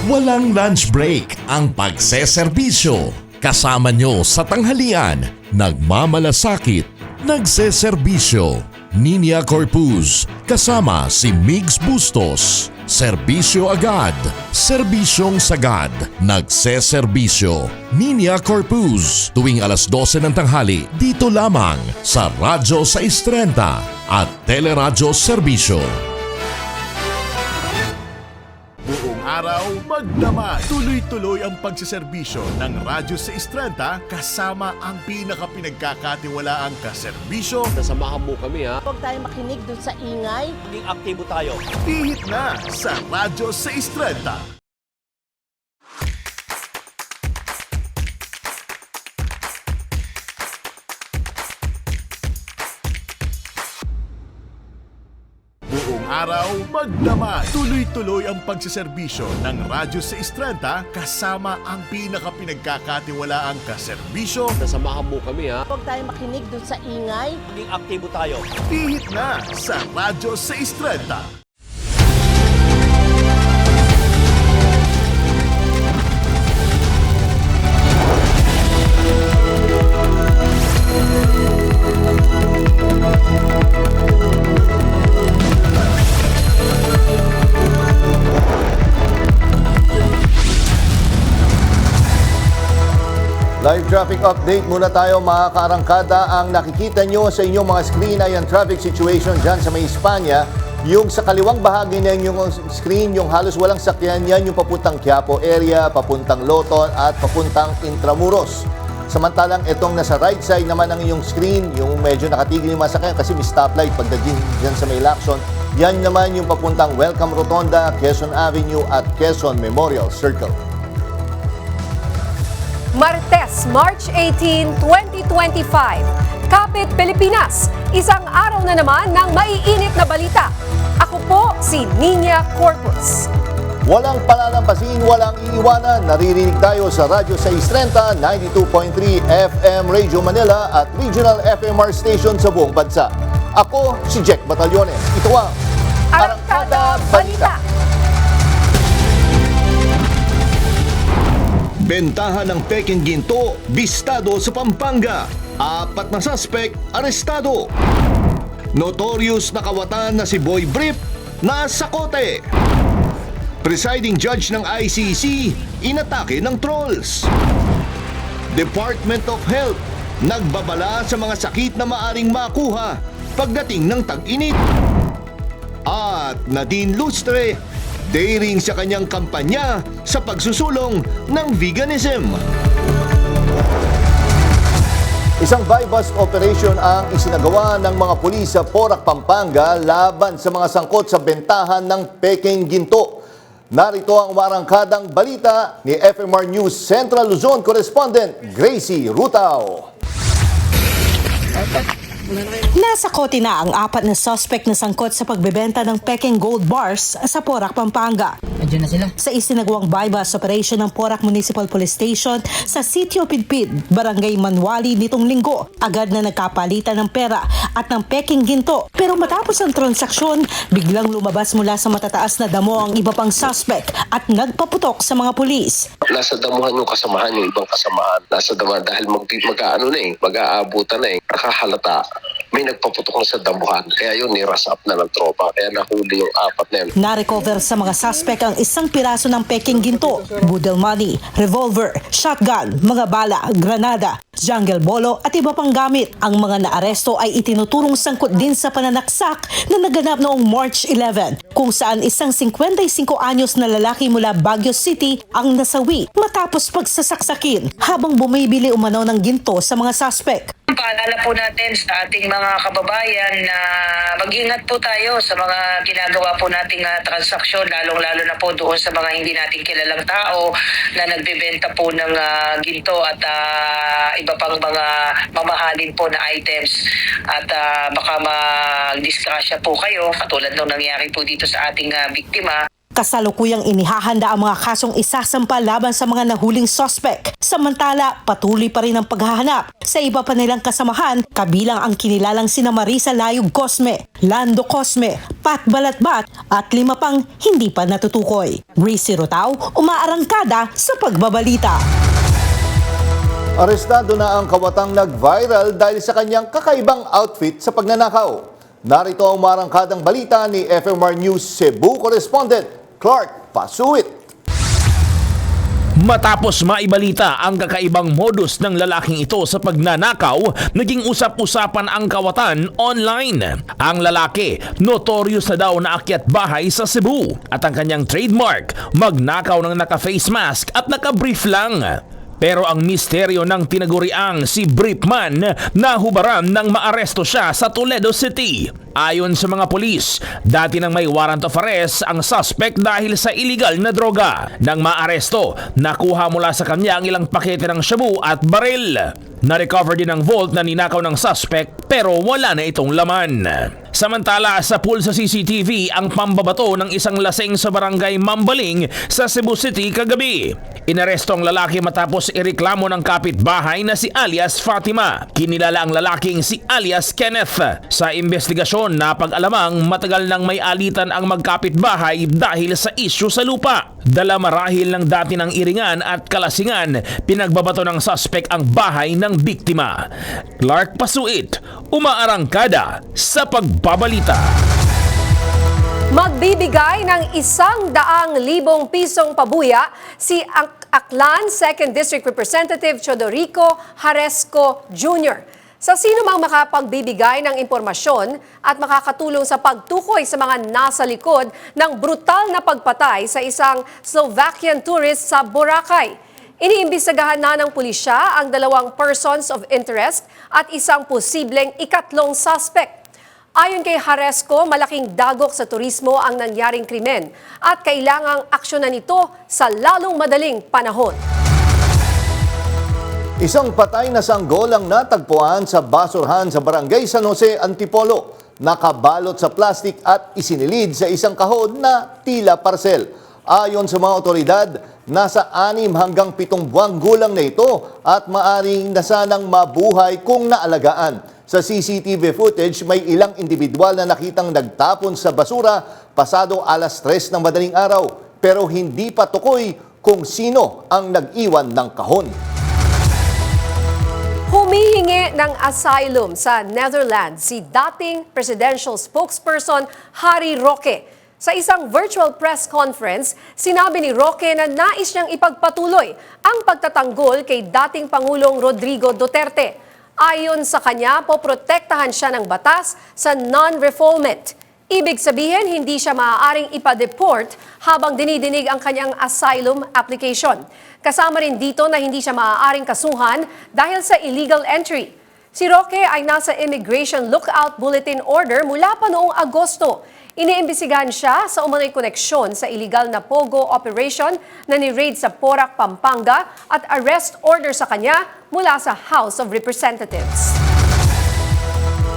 Walang lunch break ang pagseserbisyo. Kasama nyo sa tanghalian, nagmamalasakit, nagseserbisyo. Nina Corpus, kasama si Migs Bustos. Serbisyo agad, serbisyong sagad, nagseserbisyo. Nina Corpus, tuwing alas 12 ng tanghali, dito lamang sa Radyo 630 at Teleradyo Serbisyo. Buong araw, magdamag. Tuloy-tuloy ang pagsiservisyo ng Radyo 630 kasama ang pinaka-pinagkakatiwalaang kaserbisyo. Nasamahan mo kami ha. Huwag tayong makinig dun sa ingay. Maging aktibo tayo. Pihit na sa Radyo 630. Buong araw, magdamag. Tuloy-tuloy ang pagsiservisyo ng Radyo 630 kasama ang pinaka-pinagkakatiwalaang kaserbisyo. Nasamahan mo kami ha. Huwag tayong makinig dun sa ingay. Maging aktibo tayo. Pihit na sa Radyo 630. Live traffic update muna tayo mga kaarangkada. Ang nakikita nyo sa inyong mga screen ay ang traffic situation dyan sa may Espanya. Yung sa kaliwang bahagi na inyong screen, yung halos walang sakyan, yan yung papuntang Quiapo area, papuntang Loton at papuntang Intramuros. Samantalang itong nasa right side naman ng inyong screen, yung medyo nakatigil yung mga sakyan kasi may stoplight pagdating dyan sa may Lacson. Yan naman yung papuntang Welcome Rotonda, Quezon Avenue at Quezon Memorial Circle. Martes, March 18, 2025. Kapit Pilipinas, isang araw na naman ng maiinit na balita. Ako po si Nina Corpus. Walang palalampasin, walang iiwanan. Naririnig tayo sa Radyo 630, 92.3 FM Radio Manila at Regional FMR Station sa buong bansa. Ako si Jack Batallones. Ito ang Arangkada Balita. Bentahan ng Peking Ginto, bistado sa Pampanga. 4 na suspect, arestado. Notorious na kawatan na si Boy Brief, nasa kote. Presiding judge ng ICC, inatake ng trolls. Department of Health, nagbabala sa mga sakit na maaring makuha pagdating ng tag-init. At Nadine Lustre, daring sa kanyang kampanya sa pagsusulong ng veganism. Isang buy-bust operation ang isinagawa ng mga pulis sa Porac, Pampanga laban sa mga sangkot sa bentahan ng Peking Ginto. Narito ang warangkadang balita ni FMR News Central Luzon correspondent Gracie Rutao. Nasa kote na ang 4 na suspect na sangkot sa pagbebenta ng Peking Gold Bars sa Porac, Pampanga. Andiyan na sila. Sa isinagawang buy-bust operation ng Porac Municipal Police Station sa Sitio Pidpid, Barangay Manwali nitong linggo, agad na nagkapalitan ng pera at ng Peking Ginto. Pero matapos ang transaksyon, biglang lumabas mula sa matataas na damo ang iba pang suspect at nagpaputok sa mga pulis. Nasa damuhan yung kasamahan, yung ibang kasamahan. Nasa damuhan dahil mag-aabutan na eh. Nakahalata. May nagpaputok na sa damuhan. Kaya yun, niras up na ng tropa. Kaya nahuli yung 4 na yun. Na-recover sa mga suspect ang 1 piraso ng Peking Ginto, budel money, revolver, shotgun, mga bala, granada, jungle bolo at iba pang gamit. Ang mga naaresto ay itinuturong sangkot din sa pananaksak na naganap noong March 11, kung saan isang 55 anyos na lalaki mula Baguio City ang nasawi matapos pagsasaksakin habang bumibili umano ng ginto sa mga suspect. Paalala po natin sa ating mga kababayan na mag-ingat po tayo sa mga ginagawa po nating transaksyon, lalong-lalo na po doon sa mga hindi nating kilalang tao na nagbebenta po ng ginto at iba pang mga mamahalin po na items. At baka mag-disgrasya po kayo, katulad nung nangyari po dito sa ating biktima. Kasalukuyang inihahanda ang mga kasong isasampa laban sa mga nahuling suspect. Samantala, patuloy pa rin ang paghahanap sa iba pa nilang kasamahan, kabilang ang kinilalang sina Marisa Layog Cosme, Lando Cosme, Pat Balatbat at 5 pang hindi pa natutukoy. Gracie Rotao, umaarangkada sa pagbabalita. Arestado na ang kawatang nag-viral dahil sa kanyang kakaibang outfit sa pagnanakaw. Narito ang umarangkadang balita ni FMR News Cebu correspondent Clark Pasuit. Matapos maibalita ang kakaibang modus ng lalaking ito sa pagnanakaw, naging usap-usapan ang kawatan online. Ang lalaki, notorious na daw na akyat bahay sa Cebu at ang kanyang trademark, magnakaw ng naka-face mask at naka-brief lang. Pero ang misteryo ng tinaguriang si Briefman nahubaran nang maaresto siya sa Toledo City. Ayon sa mga pulis, dati nang may warrant of arrest ang suspect dahil sa illegal na droga. Nang maaresto, nakuha mula sa kanya ang ilang pakete ng shabu at baril. Na-recover din ang vault na ninakaw ng suspect pero wala na itong laman. Samantala, sa pool sa CCTV ang pambabato ng isang lasing sa barangay Mambaling sa Cebu City kagabi. Inaresto ang lalaki matapos ireklamo ng kapitbahay na si alias Fatima. Kinilala ang lalaking si alias Kenneth. Sa investigasyon, napag-alamang matagal nang may alitan ang magkapitbahay dahil sa isyu sa lupa. Dala marahil ng dati ng iringan at kalasingan, pinagbabato ng suspect ang bahay ng biktima. Clark Pasuit, umaarangkada sa pagbabalita. Magbibigay ng 100,000 pisong pabuya si Aklan 2nd District Representative Chodorico Haresco Jr. sa sino mang makapagbibigay ng impormasyon at makakatulong sa pagtukoy sa mga nasa likod ng brutal na pagpatay sa isang Slovakian tourist sa Boracay. Iniimbestigahan na ng pulisya ang 2 persons of interest at isang posibleng ikatlong suspect. Ayon kay Haresco, malaking dagok sa turismo ang nangyaring krimen at kailangang aksyonan ito sa lalong madaling panahon. Isang patay na sanggol ang natagpuan sa basurhan sa barangay San Jose, Antipolo. Nakabalot sa plastik at isinilid sa isang kahon na tila parcel. Ayon sa mga otoridad, nasa 6 hanggang 7 buwang gulang na ito at maaring nasanang mabuhay kung naalagaan. Sa CCTV footage, may ilang individual na nakitang nagtapon sa basura pasado 3:00 ng madaling araw. Pero hindi pa tukoy kung sino ang nag-iwan ng kahon. Humihingi ng asylum sa Netherlands si dating presidential spokesperson Harry Roque. Sa isang virtual press conference, sinabi ni Roque na nais niyang ipagpatuloy ang pagtatanggol kay dating Pangulong Rodrigo Duterte. Ayon sa kanya, poprotektahan siya ng batas sa non-refoulement. Ibig sabihin, hindi siya maaaring ipa-deport habang dinidinig ang kanyang asylum application. Kasama rin dito na hindi siya maaaring kasuhan dahil sa illegal entry. Si Roque ay nasa Immigration Lookout Bulletin Order mula pa noong Agosto. Iniimbestigahan siya sa umano'y koneksyon sa illegal na pogo operation na ni-raid sa Porac, Pampanga at arrest order sa kanya mula sa House of Representatives.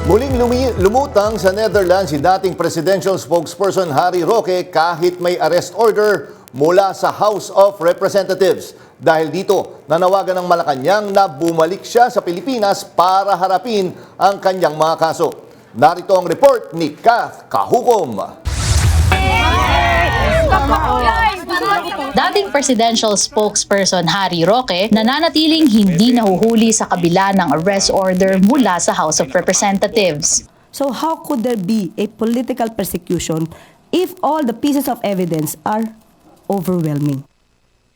Muling lumutang sa Netherlands si dating presidential spokesperson Harry Roque kahit may arrest order mula sa House of Representatives. Dahil dito, nanawagan ng Malacanang na bumalik siya sa Pilipinas para harapin ang kanyang mga kaso. Narito ang report ni Kath Kahukom. Dating presidential spokesperson Harry Roque nananatiling hindi nahuhuli sa kabila ng arrest order mula sa House of Representatives. So how could there be a political persecution if all the pieces of evidence are overwhelming?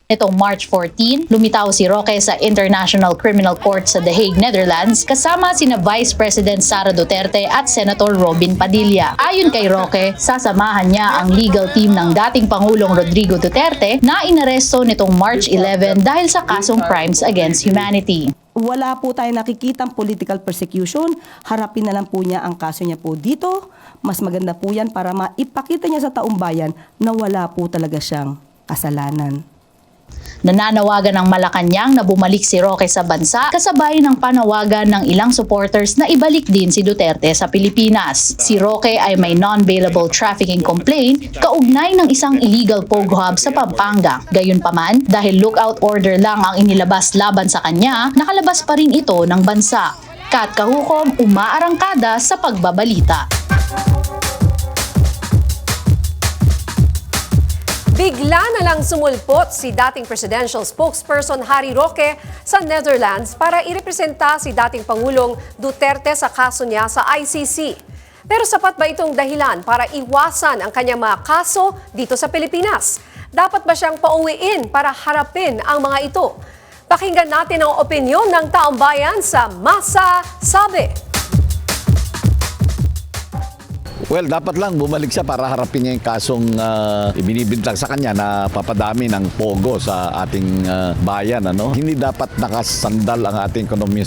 Nitong March 14, lumitaw si Roque sa International Criminal Court sa The Hague, Netherlands kasama sina Vice President Sara Duterte at Senator Robin Padilla. Ayon kay Roque, sasamahan niya ang legal team ng dating Pangulong Rodrigo Duterte na inaresto nitong March 11 dahil sa kasong crimes against humanity. Wala po tayo nakikitang political persecution. Harapin na lang po niya ang kaso niya po dito. Mas maganda po yan para maipakita niya sa taumbayan na wala po talaga siyang kasalanan. Nananawagan ng Malacanang na bumalik si Roque sa bansa kasabay ng panawagan ng ilang supporters na ibalik din si Duterte sa Pilipinas. Si Roque ay may non-bailable trafficking complaint kaugnay ng isang illegal pogo hub sa Pampanga. Gayunpaman, dahil lookout order lang ang inilabas laban sa kanya, nakalabas pa rin ito ng bansa. Kat Kahukom, umaarangkada sa pagbabalita. Bigla na lang sumulpot si dating presidential spokesperson Harry Roque sa Netherlands para irepresenta si dating Pangulong Duterte sa kaso niya sa ICC. Pero sapat ba itong dahilan para iwasan ang kanyang mga kaso dito sa Pilipinas? Dapat ba siyang pauwiin para harapin ang mga ito? Pakinggan natin ang opinyon ng taong bayan sa Masa Sabi. Well, dapat lang bumalik siya para harapin niya yung kasong ibinibintang sa kanya na papadami ng pogo sa ating bayan. Ano? Hindi dapat nakasandal ang ating ekonomiya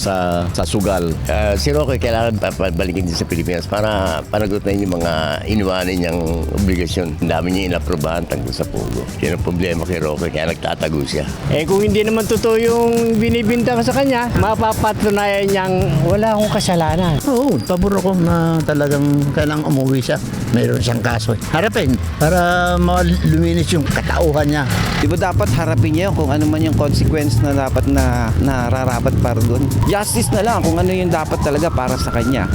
sa sugal. Si Roque kailangan balikin din sa Pilipinas para panagutin yung mga iniwanan niyang obligasyon. Ang dami niya inaprobahan tungkol sa pogo. Yan ang problema kay Roque, kaya nagtatago siya. Kung hindi naman totoo yung binibintang sa kanya, mapapatunayan niyang wala akong kasalanan. Oo, pabor ako na talagang kailangang umuwi siya. Mayroon siyang kaso. Harapin para maluminis yung katauhan niya. Di ba dapat harapin niya kung ano man yung consequence na dapat na nararapat para doon? Justice na lang kung ano yung dapat talaga para sa kanya.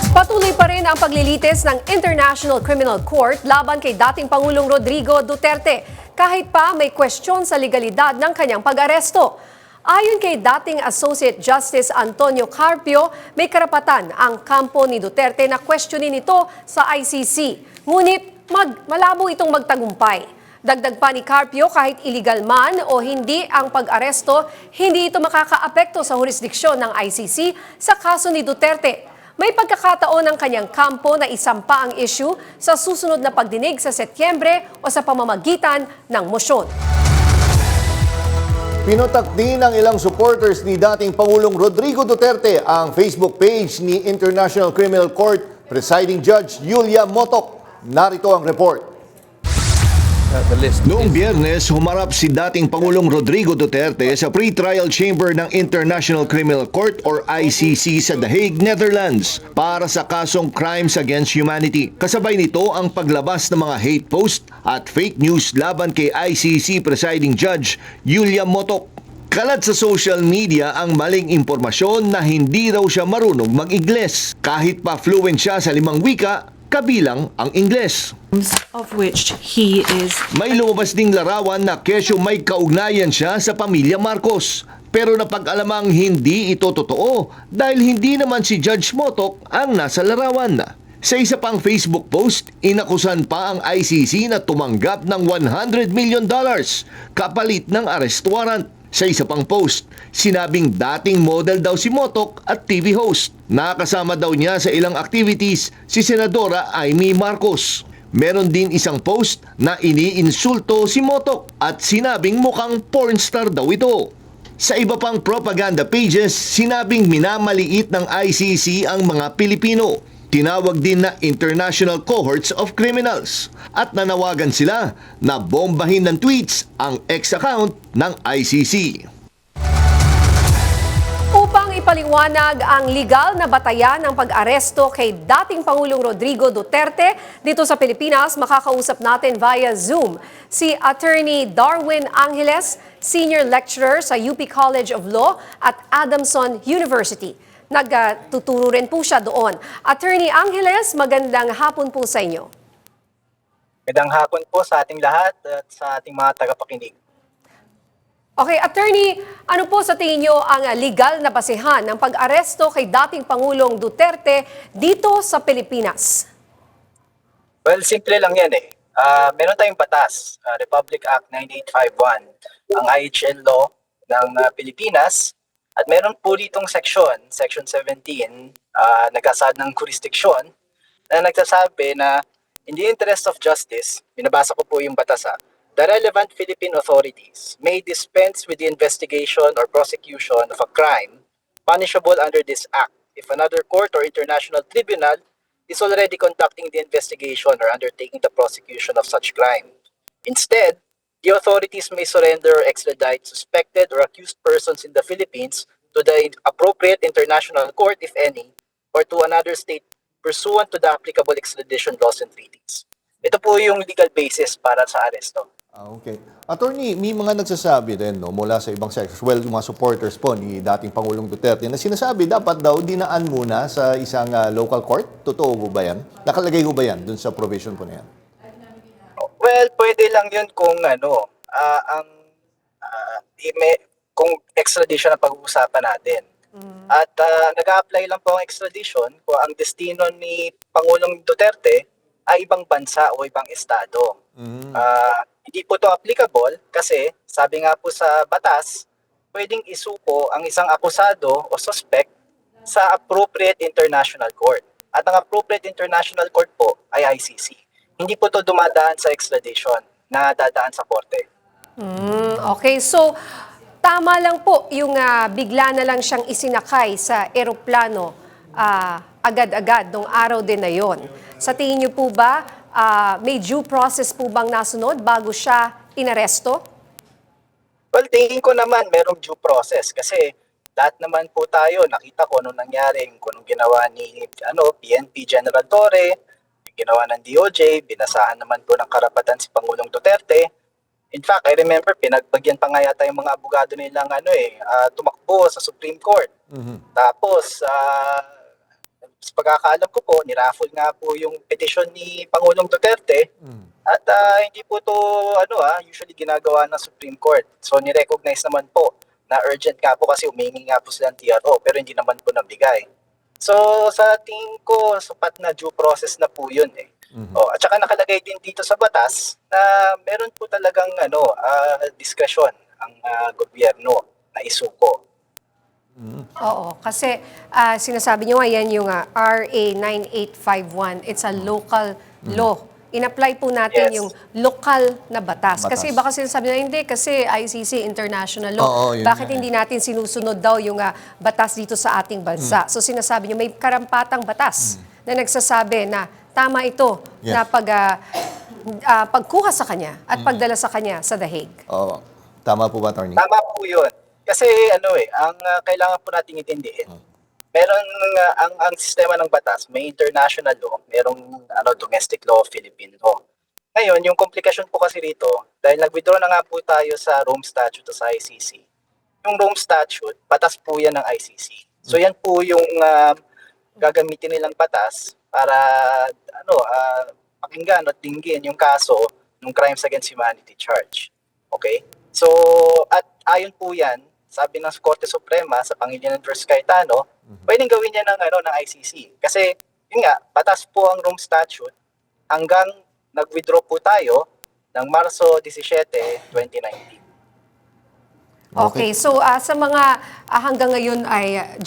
Patuloy pa rin ang paglilitis ng International Criminal Court laban kay dating Pangulong Rodrigo Duterte kahit pa may kwestiyon sa legalidad ng kanyang pag-aresto. Ayon kay dating Associate Justice Antonio Carpio, may karapatan ang kampo ni Duterte na questionin ito sa ICC. Ngunit malabo itong magtagumpay. Dagdag pa ni Carpio, kahit illegal man o hindi ang pag-aresto, hindi ito makakaapekto sa jurisdiksyon ng ICC sa kaso ni Duterte. May pagkakataon ng kanyang kampo na isampa ang issue sa susunod na pagdinig sa Setyembre o sa pamamagitan ng mosyon. Pinotak din ng ilang supporters ni dating Pangulong Rodrigo Duterte ang Facebook page ni International Criminal Court Presiding Judge Julia Motok. Narito ang report. Noong Biyernes, humarap si dating Pangulong Rodrigo Duterte sa pre-trial chamber ng International Criminal Court or ICC sa The Hague, Netherlands para sa kasong Crimes Against Humanity. Kasabay nito ang paglabas ng mga hate post at fake news laban kay ICC Presiding Judge Julia Motok. Kalat sa social media ang maling impormasyon na hindi raw siya marunong mag-Ingles. Kahit pa fluent siya sa 5 wika, kabilang ang Ingles. Of which he is... May lumabas ding larawan na kesyo may kaugnayan siya sa pamilya Marcos. Pero napag-alamang hindi ito totoo dahil hindi naman si Judge Motok ang nasa larawan. Sa isa pang Facebook post, inakusan pa ang ICC na tumanggap ng $100 million kapalit ng arrest warrant. Sa isa pang post, sinabing dating model daw si Motok at TV host. Nakasama daw niya sa ilang activities si Senadora Amy Marcos. Meron din isang post na iniinsulto si Motok at sinabing mukhang pornstar daw ito. Sa iba pang propaganda pages, sinabing minamaliit ng ICC ang mga Pilipino. Tinawag din na International Cohorts of Criminals at nanawagan sila na bombahin ng tweets ang ex-account ng ICC. Upang ipaliwanag ang legal na batayan ng pag-aresto kay dating Pangulong Rodrigo Duterte dito sa Pilipinas, makakausap natin via Zoom si Attorney Darwin Angeles, Senior Lecturer sa UP College of Law at Adamson University. Nagtuturo rin po siya doon. Attorney Angeles, magandang hapon po sa inyo. Magandang hapon po sa ating lahat at sa ating mga tagapakinig. Okay, Attorney, ano po sa tingin nyo ang legal na basehan ng pag-aresto kay dating Pangulong Duterte dito sa Pilipinas? Well, simple lang yan eh. Meron tayong batas, Republic Act 9851, ang IHL law ng Pilipinas. At meron po ditong section 17, nagkasad ng jurisdiction, na nagsasabi na in the interest of justice, binabasa ko po yung batas the relevant Philippine authorities may dispense with the investigation or prosecution of a crime punishable under this act if another court or international tribunal is already conducting the investigation or undertaking the prosecution of such crime. Instead, the authorities may surrender or extradite suspected or accused persons in the Philippines to the appropriate international court, if any, or to another state pursuant to the applicable extradition laws and treaties. Ito po yung legal basis para sa aresto. Okay. Attorney, may mga nagsasabi din mula sa ibang sectors, well, yung mga supporters po ni dating Pangulong Duterte na sinasabi dapat daw dinaan muna sa isang local court. Totoo ho ba yan? Nakalagay ho ba yan dun sa provision po na yan? Well, pwede lang yun kung kung extradition ang pag-uusapan natin. At nag-a-apply lang po ang extradition kung ang destino ni Pangulong Duterte ay ibang bansa o ibang estado. Hindi po ito applicable kasi sabi nga po sa batas, pwedeng isuko ang isang akusado o suspect sa appropriate international court. At ang appropriate international court po ay ICC. Hindi po ito dumadaan sa extradition na dadaan sa korte. Okay, so tama lang po yung bigla na lang siyang isinakay sa eroplano agad-agad nung araw din na yon. Sa tingin niyo po ba, may due process po bang nasunod bago siya inaresto? Well, tingin ko naman merong due process kasi lahat naman po tayo nakita ko anong nangyari, kung anong ginawa ni PNP General Torre, ginawa ng DOJ, binasahan naman po ng karapatan si Pangulong Duterte. In fact, I remember pinagbagyan pa nga yata yung mga abogado nilang tumakbo sa Supreme Court. Tapos sa pagkakaalam ko po, niraffle nga po yung petition ni Pangulong Duterte at hindi po to usually ginagawa ng Supreme Court. So ni-recognize naman po na urgent nga po kasi humingi nga po silang TRO pero hindi naman po nabigay. So sa tingin ko, sapat na due process na po yun eh. At saka nakalagay din dito sa batas na meron po talagang diskresyon ang gobyerno na isuko. Oo, kasi sinasabi nyo nga yan yung RA 9851. It's a local law. In-apply po natin yung lokal na batas. Kasi baka sinasabi na hindi kasi ICC international law. Bakit hindi natin sinusunod daw yung batas dito sa ating bansa? So sinasabi nyo may karampatang batas na nagsasabi na tama ito na pagkuha sa kanya at pagdala sa kanya sa The Hague. Oo. Tama po ba, Attorney? Tama po yun. Kasi ang kailangan po nating intindihin, meron ang sistema ng batas, may international law, merong domestic law, Philippine law. Ngayon, yung komplikasyon po kasi rito, dahil nag-withdraw na nga po tayo sa Rome Statute sa ICC. Yung Rome Statute, batas po yan ng ICC. So yan po yung gagamitin nilang batas para pakinggan at dinggin yung kaso ng Crimes Against Humanity charge. Okay? So, at ayon po yan, sabi ng Korte Suprema sa Pangilinan vs. Cayetano, pwedeng gawin niya ng ICC. Kasi, yun nga, batas po ang Rome Statute hanggang nag-withdraw po tayo ng Marso 17, 2019. Okay, so sa mga hanggang ngayon ay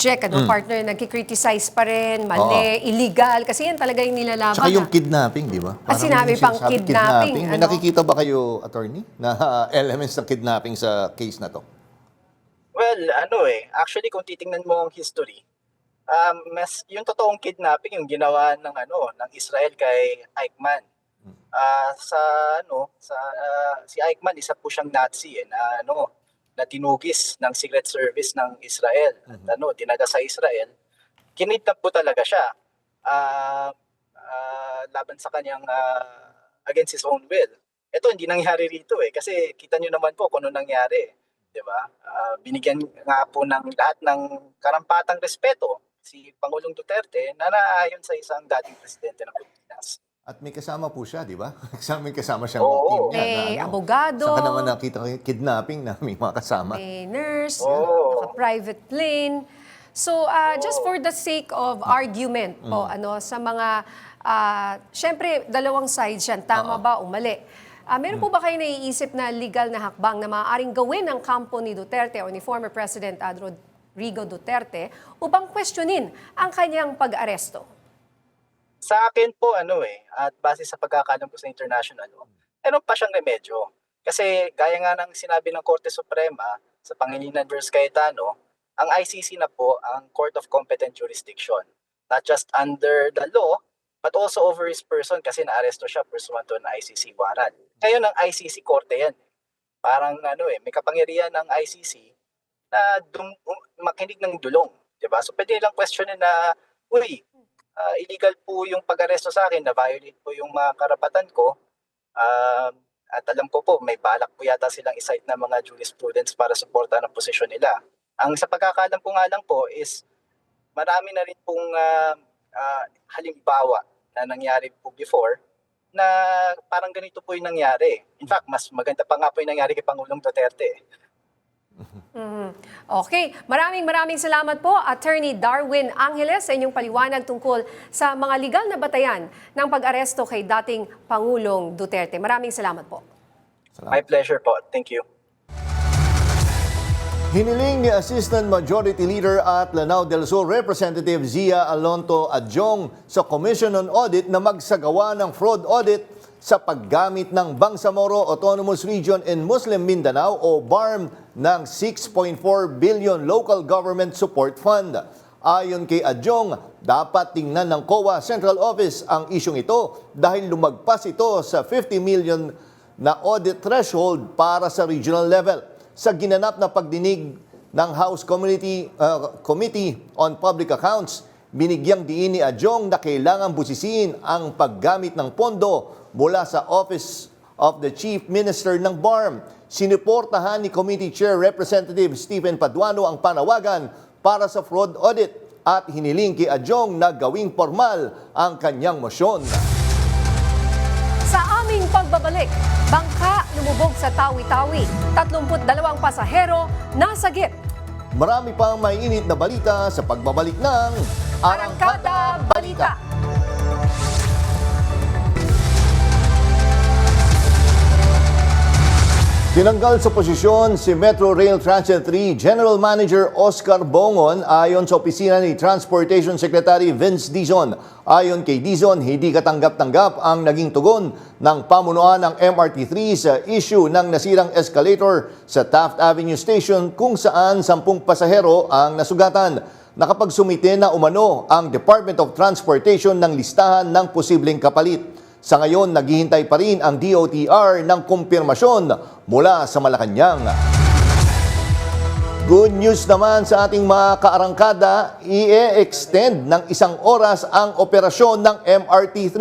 partner, nagki-criticize pa rin, mali, illegal, kasi yan talaga yung nilalaban. Saka yung kidnapping, di ba? Sinabi pang kidnapping. May nakikita ba kayo, Attorney, na elements ng kidnapping sa case na to? Well, actually kung titingnan mo ang history, yung totoong kidnapping yung ginawa ng Israel kay Eichmann. Si Eichmann, isa po siyang Nazi na tinugis ng Secret Service ng Israel at dinaga sa Israel. Kinidnap po talaga siya laban sa kanyang against his own will. Ito hindi nangyari rito kasi kita niyo naman po kung ano nangyari. Diba? Binigyan nga po ng lahat ng karampatang respeto si Pangulong Duterte na naayon sa isang dating presidente ng Pilipinas. At may kasama po siya, di ba? Kasama siyang team niya. May abogado. Saan ka naman nakita kidnapping na may mga kasama? May nurse, private plane. So, just for the sake of argument po, sa mga, syempre, dalawang sides yan. Tama ba o mali? Meron po ba kayo naiisip na legal na hakbang na maaaring gawin ng kampo ni Duterte o ni former President Rodrigo Duterte upang questionin ang kanyang pag-aresto? Sa akin po, at base sa pagkakalam ko sa international law, meron pa siyang remedyo. Kasi gaya nga ng sinabi ng Korte Suprema sa Pangilinan vs. Cayetano, ang ICC na po ang Court of Competent Jurisdiction. Not just under the law, but also over his person kasi naaresto siya pursuant to an ICC warrant. Ngayon, ang ICC korte yan. parang may kapangyarihan ng ICC na makinig ng dulong, 'di ba? So pwede nilang questionin na, illegal po yung pag-aresto sa akin, na violate po yung mga karapatan ko. At alam ko po, may balak po yata silang isite na mga jurisprudence para suportahan ang posisyon nila. Ang sa pagkakaalam ko nga lang po is marami na rin pong halimbawa na nangyari po before na parang ganito po yung nangyari. In fact, mas maganda pa nga po yung nangyari kay Pangulong Duterte. Okay, maraming salamat po, Attorney Darwin Angeles, sa inyong paliwanag tungkol sa mga legal na batayan ng pag-aresto kay dating Pangulong Duterte. Maraming salamat po. My pleasure po. Thank you. Hiniling ni Assistant Majority Leader at Lanao del Sur Representative Zia Alonto Adjong sa Commission on Audit na magsagawa ng fraud audit sa paggamit ng Bangsamoro Autonomous Region in Muslim Mindanao o BARM ng 6.4 billion Local Government Support Fund. Ayon kay Adjong, dapat tingnan ng COA Central Office ang isyong ito dahil lumagpas ito sa 50 million na audit threshold para sa regional level. Sa ginanap na pagdinig ng House Committee on Public Accounts, binigyang diin ni Adjong na kailangan busisiin ang paggamit ng pondo mula sa Office of the Chief Minister ng BARM. Sinuportahan ni Committee Chair Representative Stephen Paduano ang panawagan para sa fraud audit at hiniling kay Adjong na gawing formal ang kanyang mosyon. Sa aming pagbabalik, bangka lumubog sa Tawi-Tawi. 32 pasahero nasagip. Marami pang mainit na balita sa pagbabalik ng Arangkada Balita. Tinanggal sa posisyon si Metro Rail Transit 3 General Manager Oscar Bongon ayon sa opisina ni Transportation Secretary Vince Dizon. Ayon kay Dizon, hindi katanggap-tanggap ang naging tugon ng pamunuan ng MRT3 sa issue ng nasirang escalator sa Taft Avenue Station kung saan 10 pasahero ang nasugatan. Nakapagsumite na umano ang Department of Transportation ng listahan ng posibleng kapalit. Sa ngayon, naghihintay pa rin ang DOTR ng kumpirmasyon mula sa Malacanang. Good news naman sa ating mga kaarangkada, i-extend ng 1 oras ang operasyon ng MRT3.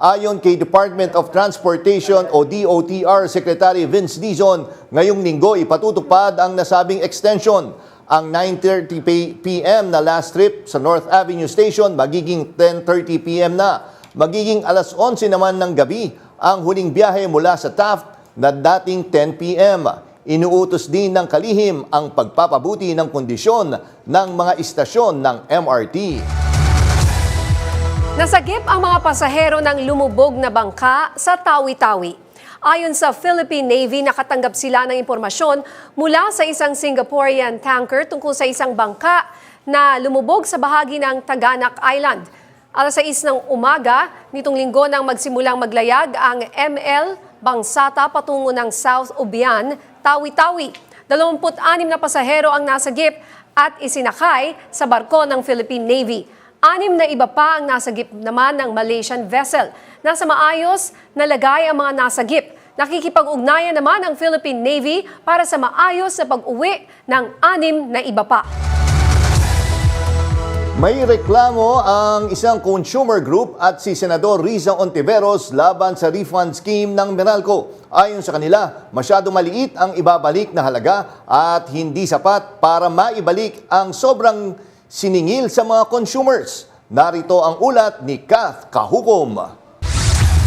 Ayon kay Department of Transportation o DOTR Secretary Vince Dizon, ngayong linggo ipatutupad ang nasabing extension. Ang 9:30 p.m. na last trip sa North Avenue Station magiging 10:30 p.m. na. Magiging alas 11 naman ng gabi ang huling biyahe mula sa Taft na dating 10 p.m. Inuutos din ng kalihim ang pagpapabuti ng kondisyon ng mga istasyon ng MRT. Nasagip ang mga pasahero ng lumubog na bangka sa Tawi-Tawi. Ayon sa Philippine Navy, nakatanggap sila ng impormasyon mula sa isang Singaporean tanker tungkol sa isang bangka na lumubog sa bahagi ng Taganak Island. Alas 6 ng umaga, nitong linggo nang magsimulang maglayag ang ML Bangsata patungo ng South Ubian, Tawi-Tawi. 26 na pasahero ang nasagip at isinakay sa barko ng Philippine Navy. 6 na iba pa ang nasagip naman ng Malaysian vessel. Nasa maayos na lagay ang mga nasagip. Nakikipag-ugnayan naman ang Philippine Navy para sa maayos na pag-uwi ng 6 na iba pa. May reklamo ang isang consumer group at si Senador Riza Ontiveros laban sa refund scheme ng Meralco. Ayon sa kanila, masyado maliit ang ibabalik na halaga at hindi sapat para maibalik ang sobrang siningil sa mga consumers. Narito ang ulat ni Kath Kahukom.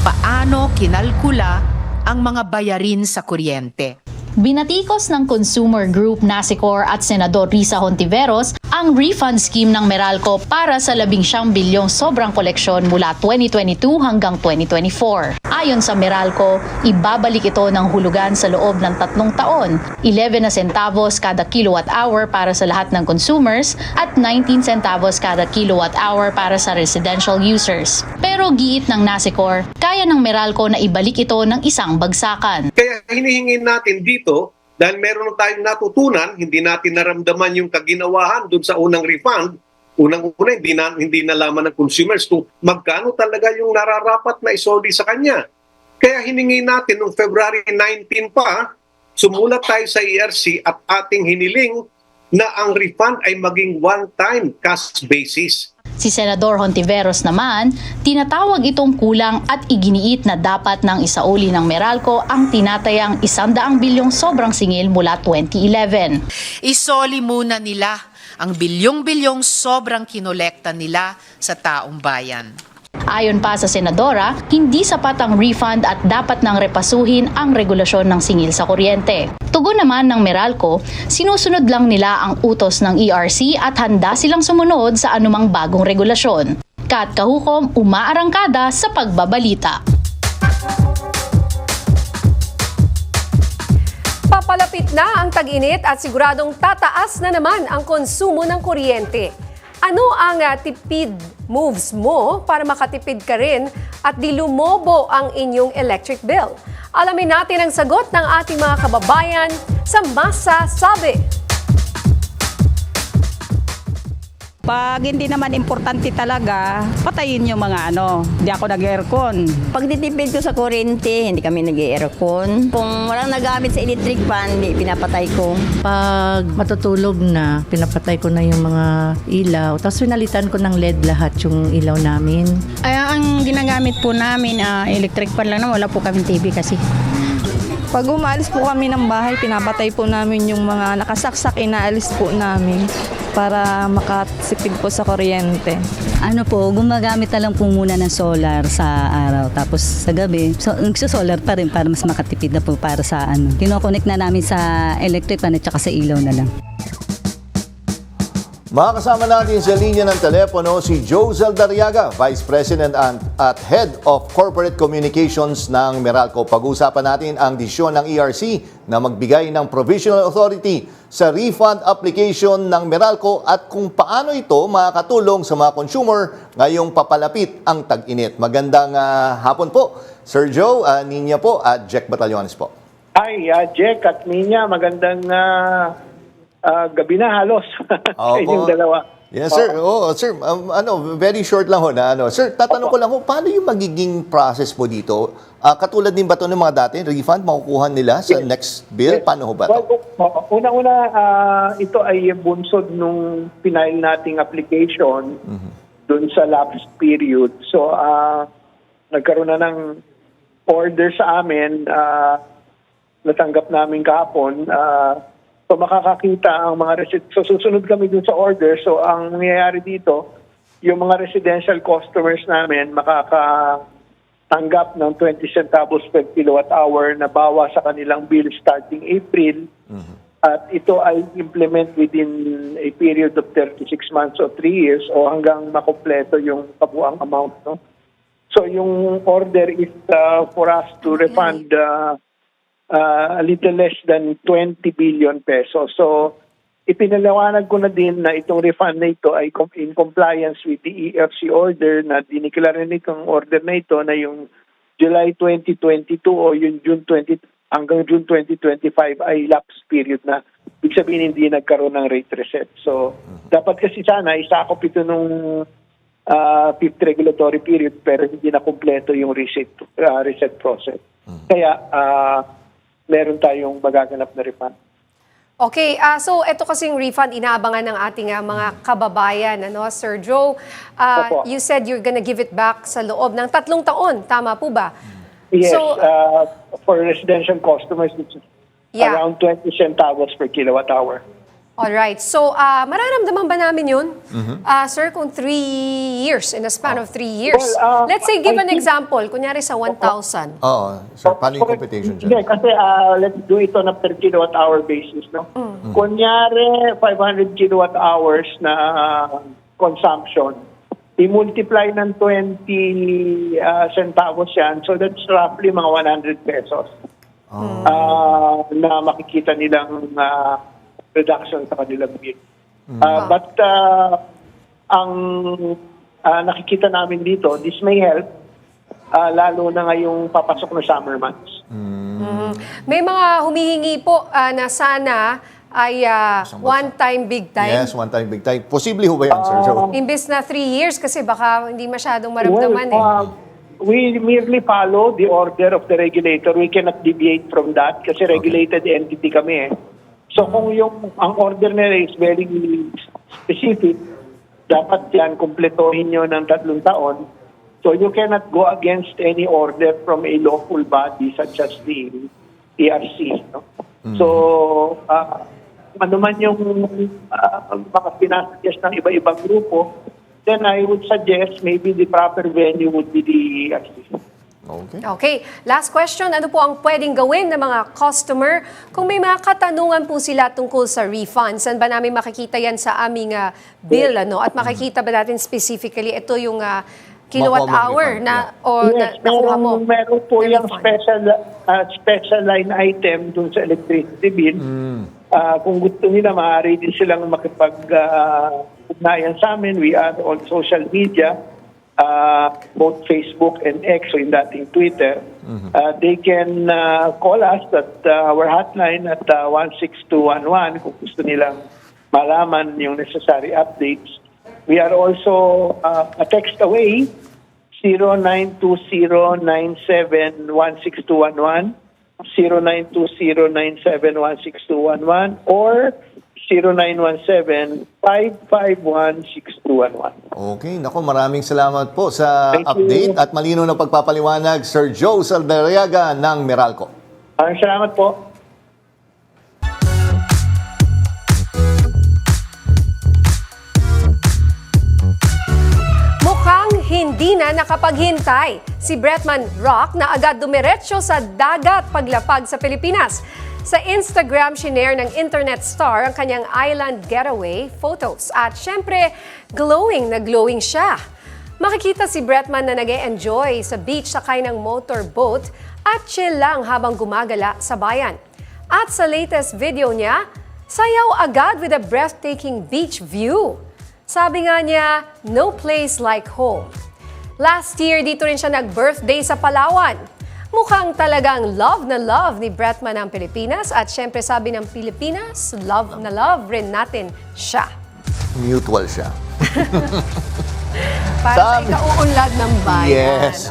Paano kinalkula ang mga bayarin sa kuryente? Binatikos ng consumer group Nasicor at Senador Riza Hontiveros ang refund scheme ng Meralco para sa 19 bilyong sobrang koleksyon mula 2022 hanggang 2024. Ayon sa Meralco, ibabalik ito ng hulugan sa loob ng 3 taon, 11 na centavos kada kilowatt hour para sa lahat ng consumers at 19 centavos kada kilowatt hour para sa residential users. Pero giit ng Nasicor, kaya ng Meralco na ibalik ito ng isang bagsakan. Kaya hinihingin natin dito, dahil meron tayong natutunan, hindi natin naramdaman yung kaginawahan doon sa unang refund. Unang-una, hindi nalaman ng consumers kung magkano talaga yung nararapat na isoldi sa kanya. Kaya hiningi natin noong February 19 pa, sumulat tayo sa ERC at ating hiniling na ang refund ay maging one-time cash basis. Si Senador Hontiveros naman, tinatawag itong kulang at iginiit na dapat nang isauli ng Meralco ang tinatayang 100 bilyong sobrang singil mula 2011. Isoli muna nila ang bilyong-bilyong sobrang kinolekta nila sa taong bayan. Ayon pa sa Senadora, hindi sapat ang refund at dapat nang repasuhin ang regulasyon ng singil sa kuryente. Tugon naman ng Meralco, sinusunod lang nila ang utos ng ERC at handa silang sumunod sa anumang bagong regulasyon. Kat Kahukom, umaarangkada sa pagbabalita. Papalapit na ang tag-init at siguradong tataas na naman ang konsumo ng kuryente. Ano ang tipid moves mo para makatipid ka rin at di lumobo ang inyong electric bill? Alamin natin ang sagot ng ating mga kababayan sa Masasabi. Pag hindi naman importante talaga, patayin yung mga Hindi ako nag-aircon. Pag ditipid ko sa kuryente, hindi kami nag-aircon. Kung walang nagamit sa electric fan, hindi pinapatay ko. Pag matutulog na, pinapatay ko na yung mga ilaw. Tapos pinalitan ko ng LED lahat yung ilaw namin. Ay, ang ginagamit po namin, electric fan lang na wala po kami TV kasi. Pag umaalis po kami ng bahay, pinapatay po namin yung mga nakasaksak, inaalis po namin para makasipid po sa kuryente. Gumagamit na lang po muna ng solar sa araw. Tapos sa gabi, nagsusolar pa rin para mas makatipid na po para sa Kino-connect na namin sa electric pan at saka sa ilaw na lang. Makakasama natin sa linya ng telepono si Josel Darriaga, Vice President at Head of Corporate Communications ng Meralco. Pag-uusapan natin ang desisyon ng ERC na magbigay ng Provisional Authority sa refund application ng Meralco at kung paano ito makakatulong sa mga consumer ngayong papalapit ang tag-init. Magandang hapon po, Sir Joe, Ninya po at Jack Batallones po. Hi, Jack at Ninya. Magandang gabi na halos sa inyong dalawa. Yes, sir. Sir, very short lang ho na Sir, tatanong ko lang ho, paano yung magiging process po dito? Katulad din ba ito ng mga dati, refund makukuha nila sa next bill? Paano ho ba ito? Una-una, ito ay bunsod nung pinail nating application dun sa lapse period. So, nagkaroon na ng order sa amin, natanggap namin kahapon. So makakakita ang mga so susunod kami dun sa order. So ang nangyayari dito, yung mga residential customers namin makakatanggap ng 20 centavos per kilowatt hour na bawa sa kanilang bill starting April. At ito ay implement within a period of 36 months or 3 years o hanggang makompleto yung kabuang amount. No? So yung order is for us to refund a little less than 20 billion pesos. So, ipinalawanag ko na din na itong refund na ito ay in compliance with the ERC order na diniklara nitong order na ito na yung July 2022 o yung hanggang June 2025 ay lapse period na. Ibig sabihin hindi nagkaroon ng rate reset. So, dapat kasi sana isakop ito nung fifth regulatory period pero hindi na kumpleto yung reset process. Kaya, meron tayong magaganap na refund. Okay, so ito kasing refund inaabangan ng ating mga kababayan, Sir Joe. You said you're gonna give it back sa loob ng 3 taon, tama po ba? Yes, so, for residential customers, it's around 20 centavos per kilowatt hour. Alright, so mararamdaman ba namin yun, sir, kung 3 years, in a span of 3 years? Well, let's say, give an example, kunyari sa 1,000. Sir, paano yung computation dyan? Hindi, kasi let's do ito na per kilowatt hour basis. No? Kunyari, 500 kilowatt hours na consumption. I-multiply ng 20 centavos yan, so that's roughly mga 100 pesos na makikita nilang reduction sa kanilang bill. But ang nakikita namin dito, this may help lalo na ngayong papasok na summer months. May mga humihingi po na sana ay one-time big time. Yes, one-time big time. Posible ho ba yan, Sir Joe? Imbes na 3 years kasi baka hindi masyadong maramdaman we merely follow the order of the regulator. We cannot deviate from that kasi regulated entity kami. So kung ang order nila is very specific, dapat yan kumpletohin nyo ng 3 taon. So you cannot go against any order from a lawful body such as the ERC. No? So ano man yung mga pinasuggest ng iba-ibang grupo, then I would suggest maybe the proper venue would be the ERC. Okay, last question. Ano po ang pwedeng gawin ng mga customer kung may mga katanungan po sila tungkol sa refund? Saan ba namin makikita yan sa aming bill? At makikita ba natin specifically ito yung kilowatt hour na nakuha mo? Meron po yung special line item dun sa electricity bill. Kung gusto nila, maaari din silang makipag-ugnayan sa amin. We are on social media, both Facebook and X, so in dating Twitter. They can call us at our hotline at 16211 kung gusto nilang malaman yung necessary updates. We are also a text away, 0920-97-16211, 0920-97-16211, or 0917-551-6211. Okay, naku, maraming salamat po sa update at malinaw na pagpapaliwanag, Sir Joe Saldarriaga ng Meralco. Maraming salamat po. Hindi na nakapaghintay si Bretman Rock na agad dumiretso sa dagat paglapag sa Pilipinas. Sa Instagram, shinare ng internet star ang kanyang island getaway photos. At syempre, glowing na glowing siya. Makikita si Bretman na nag-e-enjoy sa beach sakay ng motorboat at chill lang habang gumagala sa bayan. At sa latest video niya, sayaw agad with a breathtaking beach view. Sabi nga niya, no place like home. Last year, dito rin siya nag-birthday sa Palawan. Mukhang talagang love na love ni Bretman ang Pilipinas at syempre sabi ng Pilipinas, love na love rin natin siya. Mutual siya. Para sa ikauunlad ng bayan. Yes.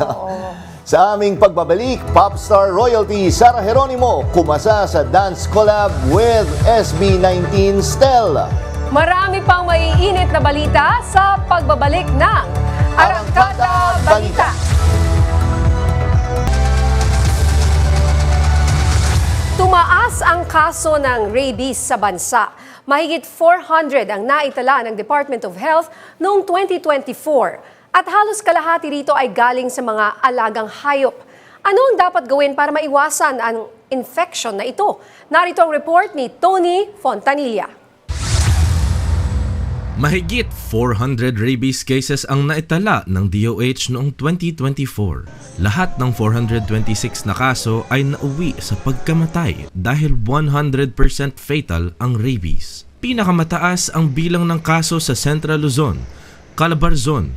Sa aming pagbabalik, popstar royalty Sara Geronimo kumasa sa dance collab with SB19 Stella. Marami pang maiinit na balita sa pagbabalik ng Arangkada Balita. Tumaas ang kaso ng rabies sa bansa. Mahigit 400 ang naitala ng Department of Health noong 2024. At halos kalahati rito ay galing sa mga alagang hayop. Ano ang dapat gawin para maiwasan ang infection na ito? Narito ang report ni Tony Fontanilla. Mahigit 400 rabies cases ang naitala ng DOH noong 2024. Lahat ng 426 na kaso ay nauwi sa pagkamatay dahil 100% fatal ang rabies. Pinakamataas ang bilang ng kaso sa Central Luzon, Calabarzon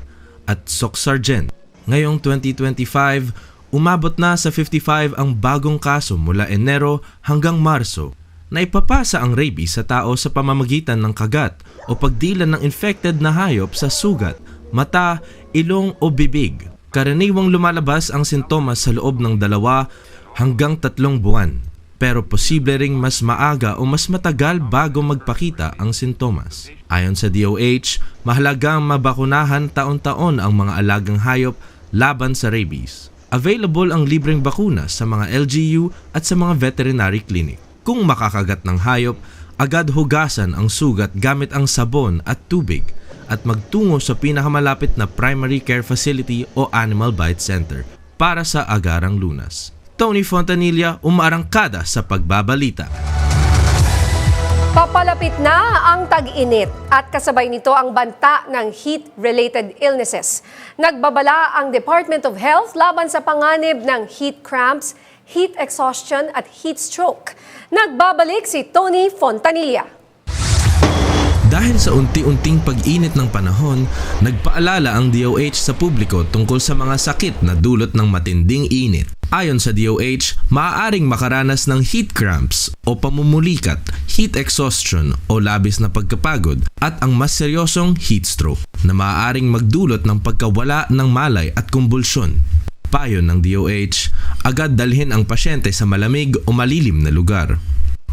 at Soc-Sargent. Ngayong 2025, umabot na sa 55 ang bagong kaso mula Enero hanggang Marso. Naipapasa ang rabies sa tao sa pamamagitan ng kagat o pagdilan ng infected na hayop sa sugat, mata, ilong o bibig. Karaniwang lumalabas ang sintomas sa loob ng 2 hanggang 3 buwan, pero posible ring mas maaga o mas matagal bago magpakita ang sintomas. Ayon sa DOH, mahalagang mabakunahan taon-taon ang mga alagang hayop laban sa rabies. Available ang libreng bakuna sa mga LGU at sa mga veterinary clinic. Kung makakagat ng hayop, agad hugasan ang sugat gamit ang sabon at tubig at magtungo sa pinakamalapit na primary care facility o animal bite center para sa agarang lunas. Tony Fontanilla, umaarangkada sa pagbabalita. Papalapit na ang tag-init at kasabay nito ang banta ng heat-related illnesses. Nagbabala ang Department of Health laban sa panganib ng heat cramps, heat exhaustion at heat stroke. Nagbabalik si Tony Fontanilla. Dahil sa unti-unting pag-init ng panahon, nagpaalala ang DOH sa publiko tungkol sa mga sakit na dulot ng matinding init. Ayon sa DOH, maaaring makaranas ng heat cramps o pamumulikat, heat exhaustion o labis na pagkapagod at ang mas seryosong heat stroke na maaaring magdulot ng pagkawala ng malay at kumbulsyon. Payo ng DOH, agad dalhin ang pasyente sa malamig o malilim na lugar.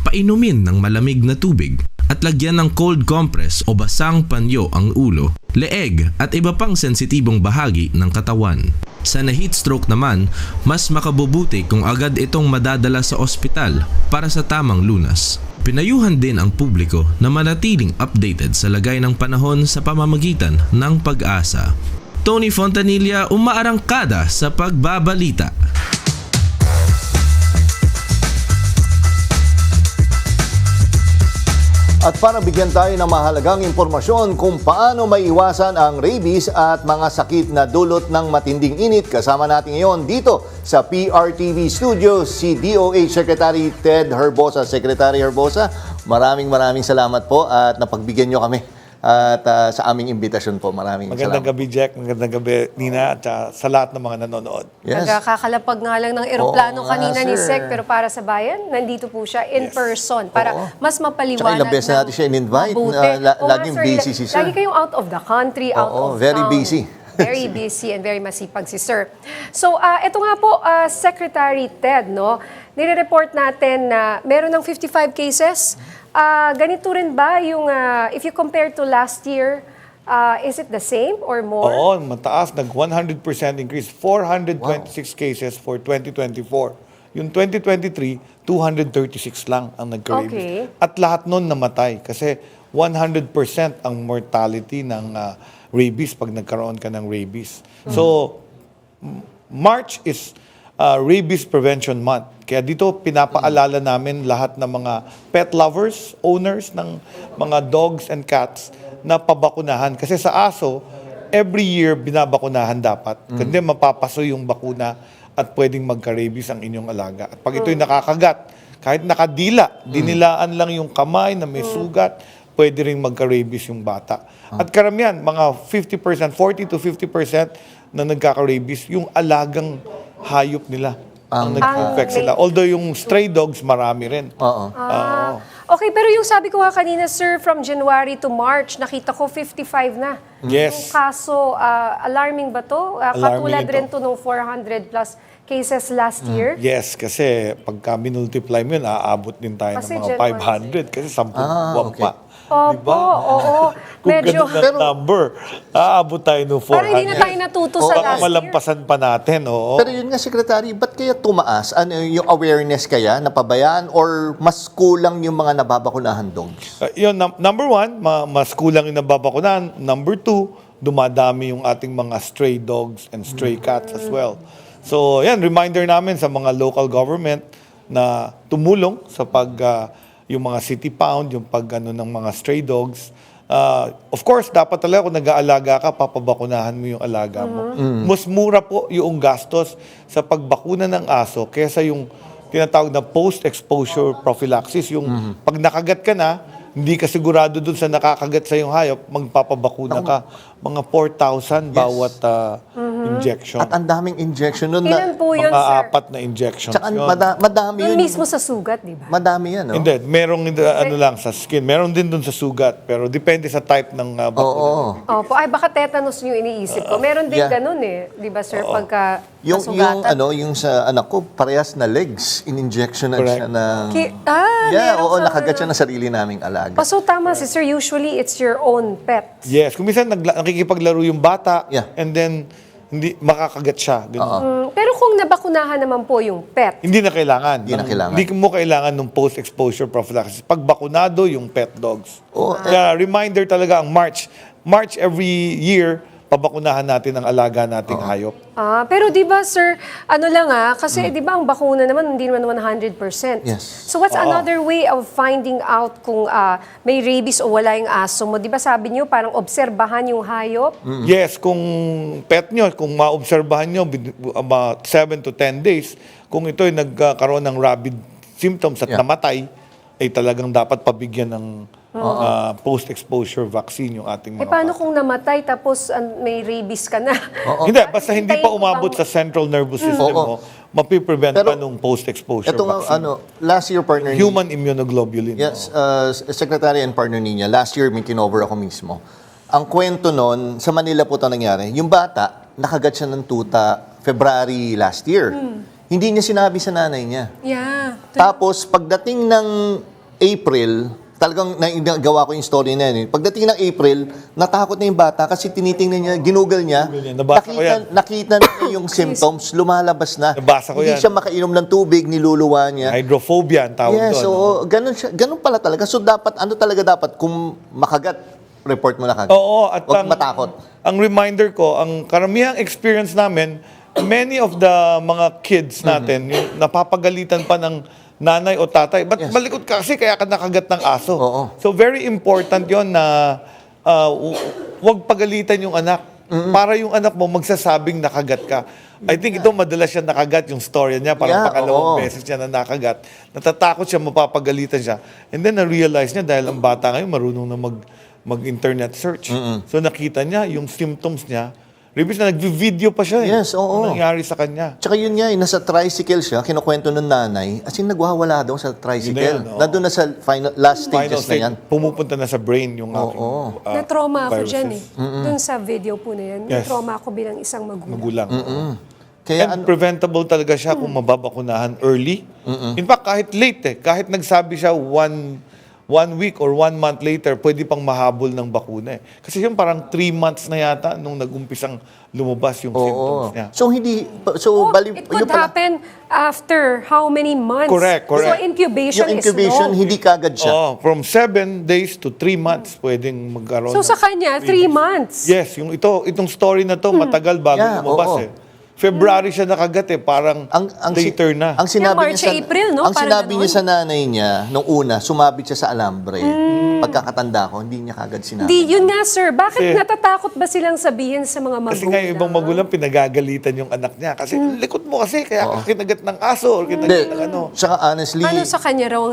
Painumin ng malamig na tubig at lagyan ng cold compress o basang panyo ang ulo, leeg at iba pang sensitibong bahagi ng katawan. Sa na-heat stroke naman, mas makabubuti kung agad itong madadala sa ospital para sa tamang lunas. Pinayuhan din ang publiko na manatiling updated sa lagay ng panahon sa pamamagitan ng Pag-asa. Tony Fontanilla, umaarangkada sa pagbabalita. At para bigyan tayo ng mahalagang impormasyon kung paano maiwasan ang rabies at mga sakit na dulot ng matinding init, kasama natin ngayon dito sa PRTV Studios si DOH Secretary Ted Herbosa. Secretary Herbosa, maraming salamat po at napagbigyan nyo kami at sa aming imbitasyon po. Maraming Magandang salamat. gabi, Jack. Magandang gabi, Nina, at sa lahat ng mga nanonood. Yes. Nagkakalapag nga lang ng eroplano Oo nga, kanina ni sir. Sec, pero para sa bayan, nandito po siya in person para mas Tsaka mapaliwanag. ilang beses na natin siya in-invite. mabuti. Na, Oo nga, laging sir, busy si sir. Lagi kayong out of the country, out Oo, of very town. busy. Very busy and very masipag si Sir. So, ito nga po, Secretary Ted, no? Nire-report natin na meron ng 55 cases. Ganito rin ba yung, if you compare to last year, is it the same or more? Oo, mataas. Nag-100% increase. 426 cases for 2024. Yung 2023, 236 lang ang nagka-rabies. Okay. At lahat nun namatay kasi 100% ang mortality ng rabies pag nagkaroon ka ng rabies. So, March is Rabies Prevention Month. Kaya dito pinapaalala namin lahat ng mga pet lovers, owners ng mga dogs and cats na pabakunahan. Kasi sa aso, every year binabakunahan dapat. Kasi mapapaso yung bakuna at pwedeng magka-rabies ang inyong alaga. At pag ito'y nakakagat, kahit nakadila, dinilaan lang yung kamay na may sugat, pwede rin magka-rabies yung bata. At karamihan, mga 50%, 40 to 50% na nagkaka-rabies, yung alagang hayop nila ang nag-infect sila. Although yung stray dogs, marami rin. Okay, pero yung sabi ko nga kanina, Sir, from January to March, nakita ko 55 na. Yes. Yung kaso, alarming ba to? Katulad ito. rin to nung 400 plus cases last year? Yes, kasi pagka minultiply mo yun, aabot din tayo Kasi ng mga 500 kasi 10 buwan pa. Opo, oo. Kung Medyo, ganun ang number, aabot tayo ng 400. parang hindi na tayo natuto sa Baka last year. malampasan pa natin, oo. Pero yun nga, Secretary, ba't kaya tumaas? Ano yung awareness kaya, napabayaan, or mas kulang yung mga nababakunahan dogs? Yun, number one, mas kulang yung nababakunan. Number two, dumadami yung ating mga stray dogs and stray cats as well. So, yan, reminder namin sa mga local government na tumulong sa yung mga city pound, yung ng mga stray dogs. Of course, dapat talaga kung nag-aalaga ka, papabakunahan mo yung alaga mo. Mas mura po yung gastos sa pagbakuna ng aso kaysa yung tinatawag na post-exposure prophylaxis. Yung pag nakagat ka na, hindi ka sigurado dun sa nakakagat sa yung hayop, magpapabakuna ka. Mga 4,000 bawat injection. At ang daming injection nun Ilan po yun, Mga sir? 4 na injections Tsaka yun. madami Yung yun. mismo sa sugat, di ba? Madami yan, no? Hindi, merong ano lang sa skin. Meron din dun sa sugat. Pero depende sa type ng bakuna. Opo, ay baka tetanus yung iniisip ko. Meron din ganun eh, di ba, Sir, pagka nasugatan. Yung sa anak ko, parehas na legs, in-injection na siya ng... meron oo, sa- nakagat siya ng sarili naming alaga. So tama si Sir, usually it's your own pet. Yes, kung minsan nakikipaglaro yung bata, and then hindi makakagat siya. Ganun. Pero kung nabakunahan naman po yung pet, Hindi na kailangan. Hindi na kailangan. Hindi mo kailangan ng post-exposure prophylaxis. Pag bakunado yung pet dogs. Kaya reminder talaga ang March. March every year, pabakunahan natin ang alaga nating hayop. pero di ba, Sir, ano lang kasi di ba ang bakuna naman, hindi naman 100%. Yes. So what's another way of finding out kung may rabies o wala yung aso mo? Di ba sabi niyo, parang obserbahan yung hayop? Yes, kung pet nyo, kung maobserbahan nyo, 7 to 10 days, kung ito'y nagkaroon ng rabid symptoms at namatay, ay talagang dapat pabigyan ng post-exposure vaccine yung ating mga Paano kung namatay tapos may rabies ka na? Hindi, basta hindi pa umabot sa central nervous system mo, mapiprevent pa nung post-exposure Ito nga, vaccine. last year, partner Human immunoglobulin. Yes, Secretary and partner niya, last year may kinover ako mismo. Ang kwento nun, sa Manila po ito nangyari, yung bata, nakagat siya ng tuta February last year. Hindi niya sinabi sa nanay niya. Yeah. Tapos, pagdating ng April, talagang nagawa ko yung story na yun. Pagdating ng April, natakot na yung bata kasi tinitingnan niya, ginugal niya, Nabasa ko yan. nakita niya yung symptoms, lumalabas na. Nabasa ko Hindi yan. siya makainom ng tubig, niluluwa niya. Hydrophobia ang tawag Yes, doon. so ganun pala talaga. So dapat, ano talaga dapat? Kung makagat, report mo na kagad. Oo, at Huwag matakot. ang reminder ko, ang karamihang experience namin, many of the mga kids natin, yung napapagalitan pa ng nanay o tatay, ba't malikot ka kasi kaya ka nakagat ng aso? So very important yon na huwag pagalitan yung anak. Para yung anak mo magsasabing nakagat ka. I think ito madalas siya nakagat yung story niya, parang pangalawang beses niya na nakagat. Natatakot siya, mapapagalitan siya. And then na-realize niya dahil ang bata ngayon marunong na mag-internet search. So nakita niya yung symptoms niya. Ribis na nag-video pa siya. Yes, oo. Ano nangyari sa kanya? Tsaka yun nga, nasa tricycle siya, kinukwento ng nanay, as in nagwawala daw sa tricycle. Nandun na sa last stages na yan. Pumupunta na sa brain yung Na-trauma ako viruses. dyan eh. Doon sa video po na yan. Yes. Na-trauma ako bilang isang magulang. Kaya preventable talaga siya kung mababakunahan early. In fact, kahit late kahit nagsabi siya one week or 1 month later, pwede pang mahabol ng bakuna Kasi yung parang 3 months na yata nung nag-umpisang lumabas yung symptoms niya. So hindi, It could happen after how many months? Correct. So incubation, yung incubation, is long. hindi kagad siya. From 7 days to 3 months pwedeng magkaroon. So sa kanya, 3 months. Yes, itong story na to matagal bago lumabas February siya nakagat parang later na. Ang sinabi March, niya sa, April, no? Ang Parang sinabi niya sa nanay niya, nung una, sumabit siya sa alambre. Pagkakatanda ko, hindi niya kagad sinabi. Hindi, yun nga sir. Bakit Kasi- natatakot ba silang sabihin sa mga magulang? Kasi nga yung ibang magulang pinagagalitan yung anak niya. Kasi likod mo kasi, kaya ka kinagat ng aso or kinagat ng ano. Saka honestly, Ano sa kanya raw?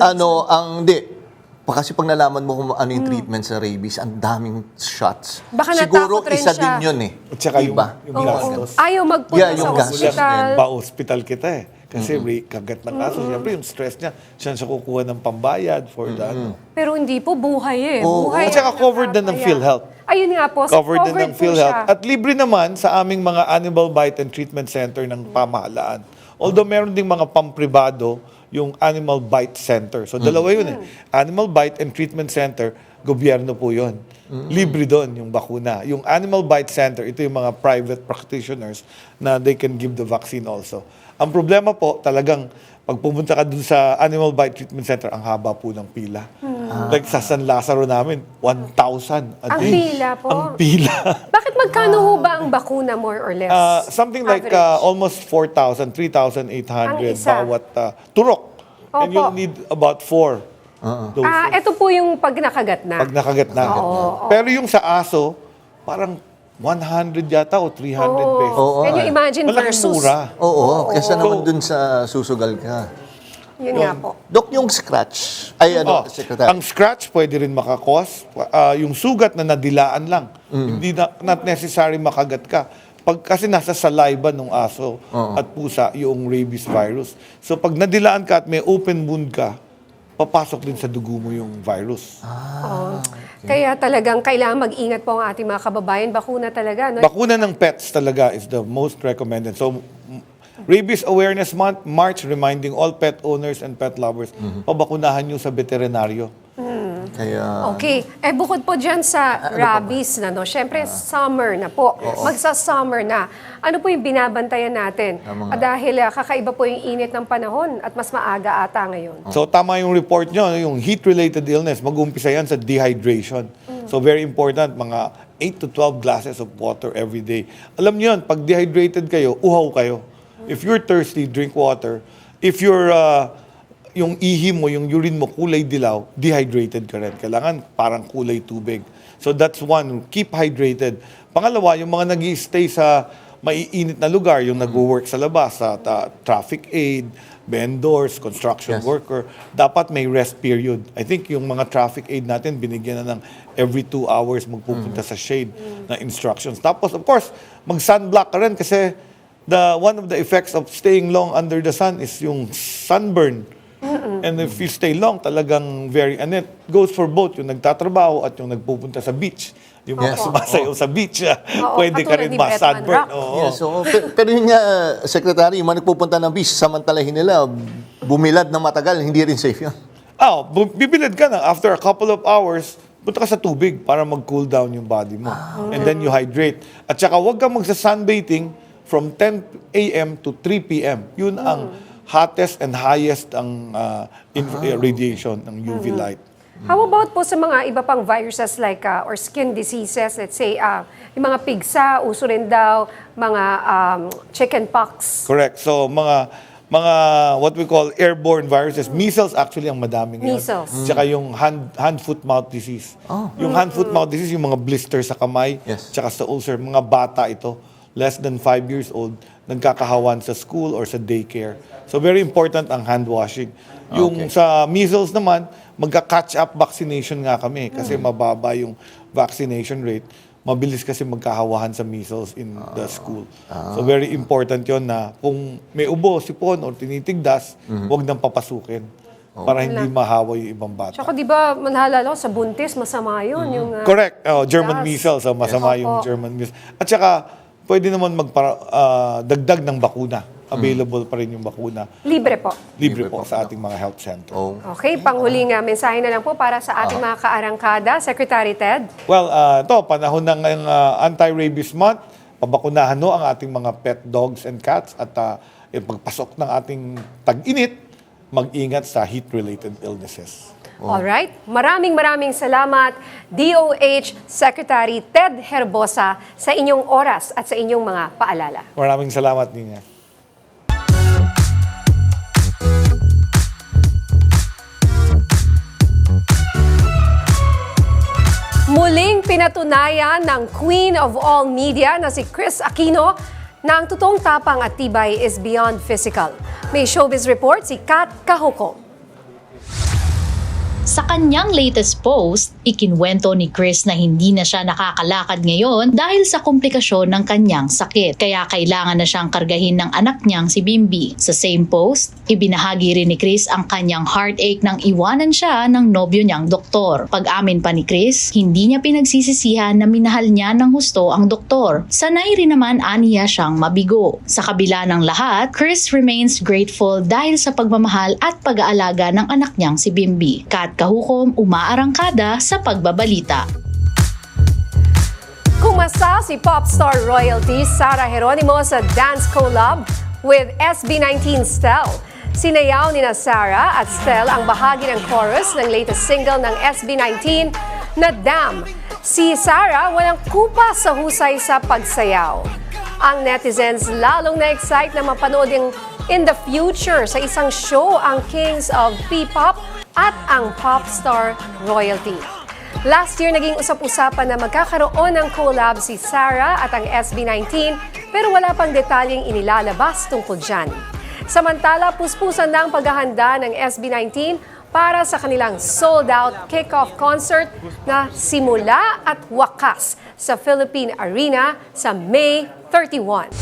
kasi pag nalaman mo kung ano yung treatment sa rabies, ang daming shots. Baka Siguro natakot rin isa siya. din yun At saka yung Oo. gastos. Ayaw magpunta yung sa gastos ospital. Pa-hospital kita Kasi kagat ng aso. Siyempre yung stress niya, siya kukuha ng pambayad for the ano. Pero hindi po buhay Buhay. At saka covered na ng Kaya- PhilHealth. Ayun nga po. Covered na ng po PhilHealth. siya. At libre naman sa aming mga Animal Bite and Treatment Center ng pamahalaan. Although meron ding mga pampribado, yung Animal Bite Center. So dalawa yun Animal Bite and Treatment Center, gobyerno po yun. Libre doon yung bakuna. Yung Animal Bite Center, ito yung mga private practitioners na they can give the vaccine also. Ang problema po, talagang pag pumunta ka dun sa Animal Bite Treatment Center, ang haba po ng pila. Like sa San Lazaro namin, 1,000 a Ang day. pila po. Ang pila. Bakit magkano ho ba ang bakuna more or less? Something like Average. almost 4,000, 3,800 Ang isa. bawat turok. And Opo. you'll need about 4. doses. Ito po yung pag nakagat na. Pag nakagat na. Pero yung sa aso, parang 100 yata o 300 pesos. Can you imagine Malaking versus? mura. Oo, kesa naman dun sa susugal ka. Yun nga po. Dok, yung scratch. Secretary. Ang scratch pwede rin makakos. Yung sugat na nadilaan lang. Hindi not necessary makagat ka. Kasi nasa saliva ng aso at pusa yung rabies virus. So pag nadilaan ka at may open wound ka, papasok din sa dugo mo yung virus. Kaya talagang kailangan mag-ingat po ang ating mga kababayan. Bakuna talaga. No? Bakuna ng pets talaga is the most recommended. So, Rabies Awareness Month, March, reminding all pet owners and pet lovers, pabakunahan nyo sa veterinaryo. Kaya, Okay. Bukod po dyan sa rabies na, no? Siyempre, summer na po. Magsa-summer na. Ano po yung binabantayan natin? Dahil kakaiba po yung init ng panahon at mas maaga ata ngayon. So, tama yung report nyo, yung heat-related illness, mag-umpisa yan sa dehydration. So, very important, mga 8 to 12 glasses of water every day. Alam nyo yun, pag dehydrated kayo, uhaw kayo. If you're thirsty, drink water. If you're yung ihi mo, yung urine mo, kulay dilaw, dehydrated ka rin. Kailangan parang kulay tubig. So that's one, keep hydrated. Pangalawa, yung mga nag-i-stay sa maiinit na lugar, yung nag-work sa labas, sa traffic aid, vendors, construction worker, dapat may rest period. I think yung mga traffic aid natin, binigyan na ng every 2 hours magpupunta sa shade na instructions. Tapos, of course, mag-sunblock ka rin kasi one of the effects of staying long under the sun is yung sunburn. And if you stay long, talagang and it goes for both, yung nagtatrabaho at yung nagpupunta sa beach. Yung mga sumasayaw sa beach, pwede ka rin ma-sunburn. Yes, so, pero yun nga, Secretary, yung mga nagpupunta ng beach, samantalahin nila, bumilad na matagal, hindi rin safe yun. Bibilad ka na. After a couple of hours, punta ka sa tubig para mag-cool down yung body mo. And then you hydrate. At saka huwag kang magsa-sunbathing from 10 a.m. to 3 p.m. Yun ang hottest and highest ang radiation ng UV light. How about po sa mga iba pang viruses like or skin diseases, let's say yung mga pigsa, uso rin daw, mga chickenpox. Correct. So mga what we call airborne viruses, measles actually ang madaming yun. Measles. Tsaka yung hand-foot-mouth disease. Yung hand-foot-mouth disease, yung mga blister sa kamay, tsaka sa ulcer, mga bata ito, less than 5 years old, nagkakahawan sa school or sa daycare. So very important ang hand washing. Yung sa measles naman, magka-catch up vaccination nga kami kasi mababa yung vaccination rate. Mabilis kasi magkahawahan sa measles in the school. So very important yon na kung may ubo, sipon, or tinitigdas, huwag nang papasukin para hindi mahawa yung ibang bata. Tsaka di ba, manhalala ko, sa buntis, masama yun. Yung, Correct. German measles, masama yung German measles. At saka, pwede naman dagdag ng bakuna. Available pa rin yung bakuna. Libre po. Libre po sa ating mga health center. Okay, panghuling mensahe na lang po para sa ating mga kaarangkada. Secretary Ted? Well, ito, panahon ng anti-rabies month. Pabakunahan ang ating mga pet dogs and cats at pagpasok ng ating tag-init, mag-ingat sa heat-related illnesses. Alright, maraming salamat DOH Secretary Ted Herbosa sa inyong oras at sa inyong mga paalala. Maraming salamat din niya. Muling pinatunayan ng Queen of All Media na si Chris Aquino na ang totoong tapang at tibay is beyond physical. May showbiz report si Kat Cahuco. Sa kanyang latest post, ikinwento ni Chris na hindi na siya nakakalakad ngayon dahil sa komplikasyon ng kanyang sakit. Kaya kailangan na siyang kargahin ng anak niyang si Bimbi. Sa same post, ibinahagi rin ni Chris ang kanyang heartache nang iwanan siya ng nobyo niyang doktor. Pag-amin pa ni Chris, hindi niya pinagsisisihan na minahal niya ng husto ang doktor. Sanay rin naman aniya siyang mabigo. Sa kabila ng lahat, Chris remains grateful dahil sa pagmamahal at pag-aalaga ng anak niyang si Bimbi. Kat Cahucom, umaarangkada sa pagbabalita. Kumasa si pop star royalty Sara Geronimo sa dance collab with SB19 Stell. Sinayaw ni Sara at Stell ang bahagi ng chorus ng latest single ng SB19 na Damn. Si Sara walang kupa sa husay sa pagsayaw. Ang netizens lalong na-excite na mapanood yung in the future sa isang show ang Kings of P-pop at ang pop star royalty. Last year, naging usap-usapan na magkakaroon ng collab si Sara at ang SB19 pero wala pang detalyeng inilalabas tungkol dyan. Samantala, puspusan na ang paghahanda ng SB19 para sa kanilang sold-out kick-off concert na simula at wakas sa Philippine Arena sa May 31.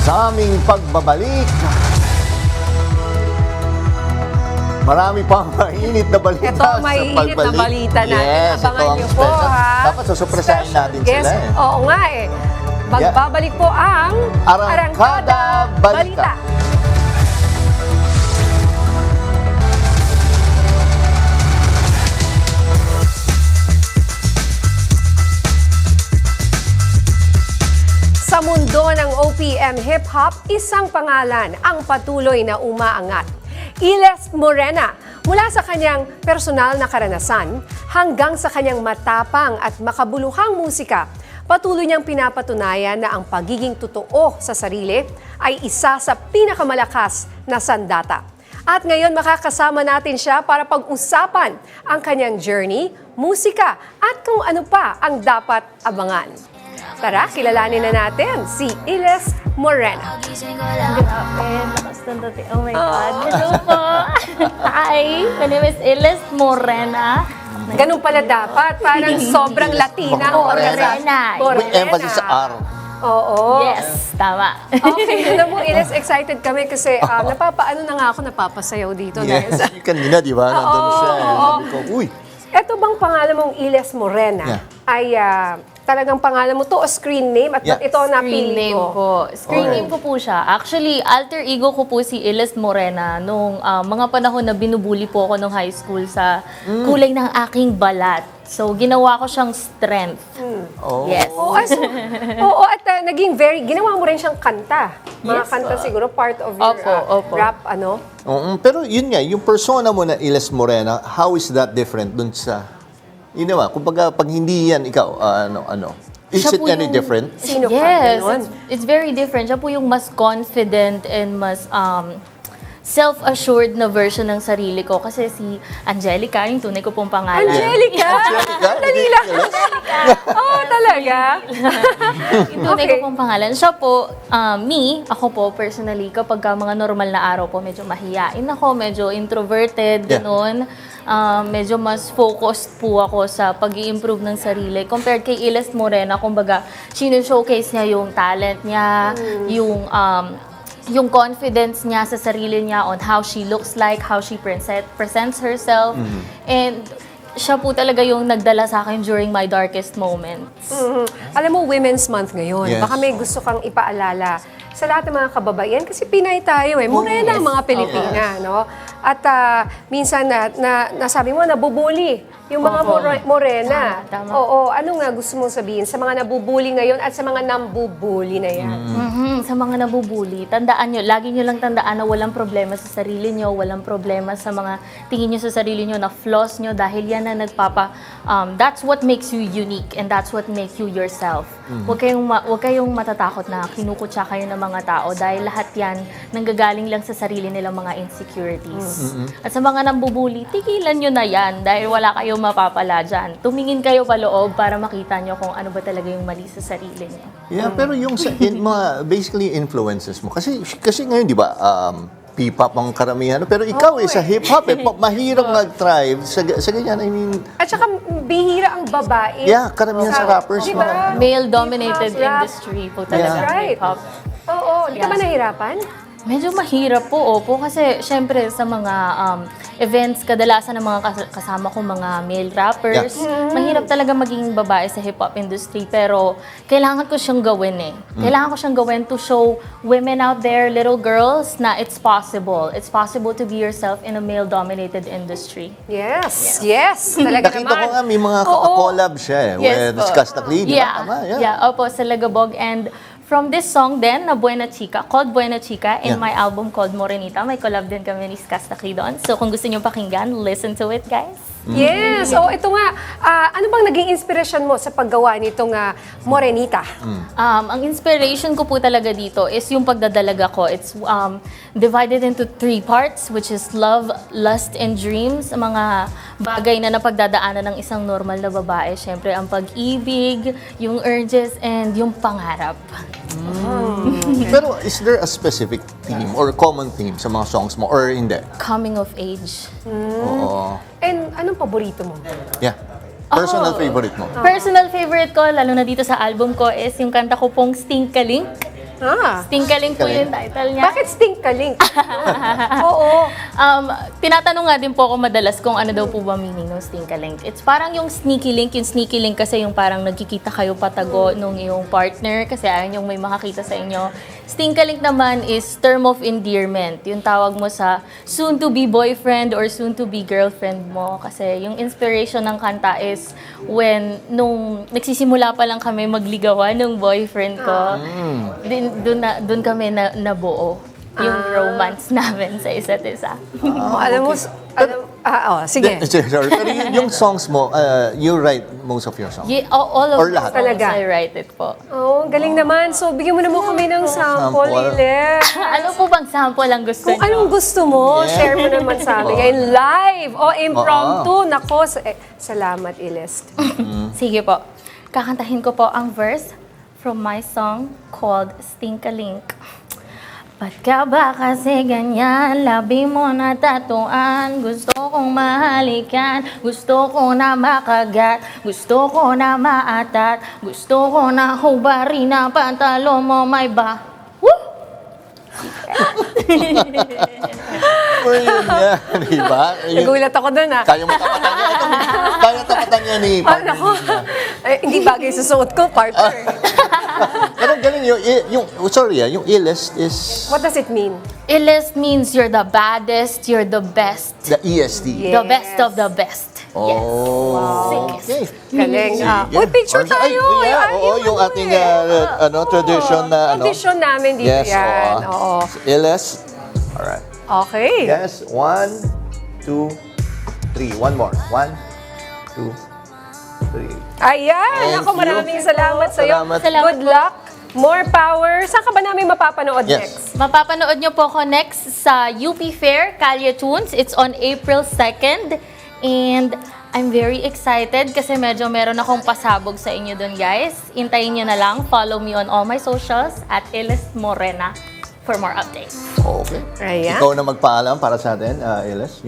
Sa aming pagbabalik, marami pang mainit na balita ito, may init na balita natin. Yes, abangan niyo po, ha? Dapat susupresahin natin sila eh. Oo nga eh. Magbabalik po ang Arangkada Balita. Sa mundo ng OPM hip-hop, isang pangalan ang patuloy na umaangat. Iles Morena, mula sa kanyang personal na karanasan hanggang sa kanyang matapang at makabuluhang musika, patuloy niyang pinapatunayan na ang pagiging totoo sa sarili ay isa sa pinakamalakas na sandata. At ngayon makakasama natin siya para pag-usapan ang kanyang journey, musika at kung ano pa ang dapat abangan. Tara, kilalanin na natin si Iles Morena. Oh my God. Hello po. Hi, my name is Iles Morena. Ganun pala dapat. Parang sobrang Latina ang Morena. With emphasis sa R. Oo. Yes, tama. Okay, alam mo, Iles, excited kami kasi napapaano na nga ako, napapasayaw dito. Dahil sa, Kanina, di ba? Nandun siya. Sabi ko, uy. eto bang pangalan mong Iles Morena ay talagang pangalan mo to o screen name at ba't ito ang Screen napili name ko? po. Screen name ko po siya. Actually, alter ego ko po si Iles Morena nung mga panahon na binubuli po ako nung high school sa kulay ng aking balat. So, ginawa ko siyang strength. Yes. Oo, at ginawa mo rin siyang kanta. Mga Yes. kanta siguro, part of your Opo. rap, ano? Pero yun nga, yung persona mo na Iles Morena, how is that different dun sa... Yun naman, kumbaga pag hindi yan ikaw, ano? Is Siya it po any yung- different? Sino ka? Yes, Ganon? it's very different. Siya po yung mas confident and mas self-assured na version ng sarili ko. Kasi si Angelica, yung tunay ko pong pangalan. Angelica? Dali lang. Oo, talaga? Yung tunay ko pong pangalan. Siya po, ako po personally, kapag mga normal na araw po, medyo mahiyain ako, medyo introverted, gano'n. Medyo mas focused po ako sa pag-i-improve ng sarili. Compared kay Iles Morena, kumbaga, showcase niya yung talent niya, yung confidence niya sa sarili niya on how she looks like, how she presents herself. And siya po talaga yung nagdala sa akin during my darkest moments. Alam mo, Women's Month ngayon. Yes. Baka may gusto kang ipaalala sa lahat ng mga kababaihan kasi Pinay tayo Morena ang mga Pilipina, no? At minsan nasabi mo, nabubuli yung mga Morena. Tama. Oo, ano nga gusto mong sabihin sa mga nabubuli ngayon at sa mga nambubuli na yan? Sa mga nabubuli, tandaan nyo, lagi nyo lang tandaan na walang problema sa sarili nyo, walang problema sa mga tingin nyo sa sarili nyo na flaws nyo dahil yan na that's what makes you unique and that's what makes you yourself. Huwag kayong matatakot na kinukutsa kayo ng mga tao dahil lahat yan nanggagaling lang sa sarili nilang mga insecurities. At sa mga nambubuli, tigilan nyo na yan dahil wala kayong mapapala dyan. Tumingin kayo paloob para makita nyo kung ano ba talaga yung mali sa sarili nyo. Yeah, pero yung mga basically influences mo. Kasi ngayon, di ba, P-pop ang karamihan. Pero ikaw sa hip-hop, mahirap mag-thrive sa ganyan. I mean, At saka bihira ang babae. Yeah, karamihan sa rappers. Diba? Male-dominated Hip-hop, rap. industry po talaga. That's right. Hip-hop. Oo, hindi ka ba nahirapan? Medyo mahirap po, kasi syempre sa mga events, kadalasan ng mga kasama ko mga male rappers, mahirap talaga maging babae sa hip-hop industry, pero kailangan ko siyang gawin Kailangan ko siyang gawin to show women out there, little girls, na it's possible. It's possible to be yourself in a male-dominated industry. Yes. Talaga nakita naman. ko nga may mga collab siya with Skastakli. Opo, sa Lagabog. And from this song din, na Buena Chica, called Buena Chica, in my album called Morenita, may collab din kami ni Skastakli doon. So kung gusto niyo pakinggan, listen to it, guys. Yes. So ito nga, ano bang naging inspirasyon mo sa paggawa nitong Morenita? Ang inspiration ko po talaga dito is yung pagdadalaga ko. It's divided into 3 parts, which is love, lust, and dreams. Mga bagay na napagdadaanan ng isang normal na babae. Siyempre, ang pag-ibig, yung urges, and yung pangarap. Pero is there a specific theme or common theme sa mga songs mo or hindi? Coming of age. Oo. And anong paborito mo? Yeah. Personal favorite mo? Personal favorite ko, lalo na dito sa album ko, is yung kanta ko pong Stinkalink. Stinkalink po yung title niya. Bakit Stinkalink? Oo. Tinatanong nga din po ako madalas kung ano daw po ba meaning ng Stinkalink. It's parang yung sneaky link. Yung sneaky link kasi yung parang nagkikita kayo patago nung iyong partner kasi ayaw yung may makakita sa inyo. Stinkalink naman is term of endearment. Yung tawag mo sa soon-to-be boyfriend or soon-to-be girlfriend mo. Kasi yung inspiration ng kanta is nung nagsisimula pa lang kami magligawan ng boyfriend ko, doon kami nabuo yung romance namin sa isa't isa. Alam mo, sige. Sorry, pero yung songs mo, you write most of your songs? Yeah, all of Or the lahat? songs I write it po. Oh, galing naman. So, bigyan mo naman kami ng sample, Iles. Ano po bang sample ang gusto Kung niyo? anong gusto mo, share mo naman sa amin. Ngayon, live o impromptu. Nako, salamat, Iles. Sige po. Kakantahin ko po ang verse from my song called Stinkalink. Ba't ka ba kasi ganyan? Labi mo na tatuan. Gusto kong mahalikan. Gusto ko na makagat. Gusto ko na maatat. Gusto ko na hubarin ang pantalo mo may ba. Woo! Yun yan, di ba? Nagulat ako dun Kaya mo tapatan niya. Kaya tapatan niya ni Nako. Hindi bagay sa suot ko, partner. Pero galing yung illest is What does it mean? Illest means you're the baddest, you're the best. the EST. The best of the best. Oh. Okay. Galing. Sige. Uy, picture tayo. Yung ating tradition na Tradition namin dito Yes, yan. Oo. illest. Alright. Okay. Yes, 1, 2, 3. One more. 1, 2, 3. Ayan. Thank Ako, you. maraming salamat sa'yo. Salamat. Good luck. More power. Saan ka ba namin mapapanood next? Mapapanood nyo po ako next sa UP Fair, Kalye Tunes. It's on April 2nd. And I'm very excited kasi medyo meron akong pasabog sa inyo dun, guys. Intayin nyo na lang. Follow me on all my socials at Iles Morena for more updates. Okay. Ayan. Ikaw na magpaalam para sa atin, Iles.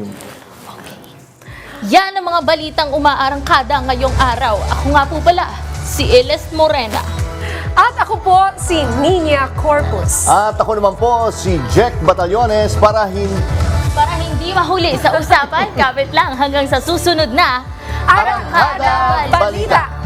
Yan ang mga balitang umaarangkada ngayong araw. Ako nga po pala, si Iles Morena. At ako po, si Nina Corpus. At ako naman po, si Jack Batallones para Para hindi mahuli sa usapan, kapit lang hanggang sa susunod na Arangkada Balita.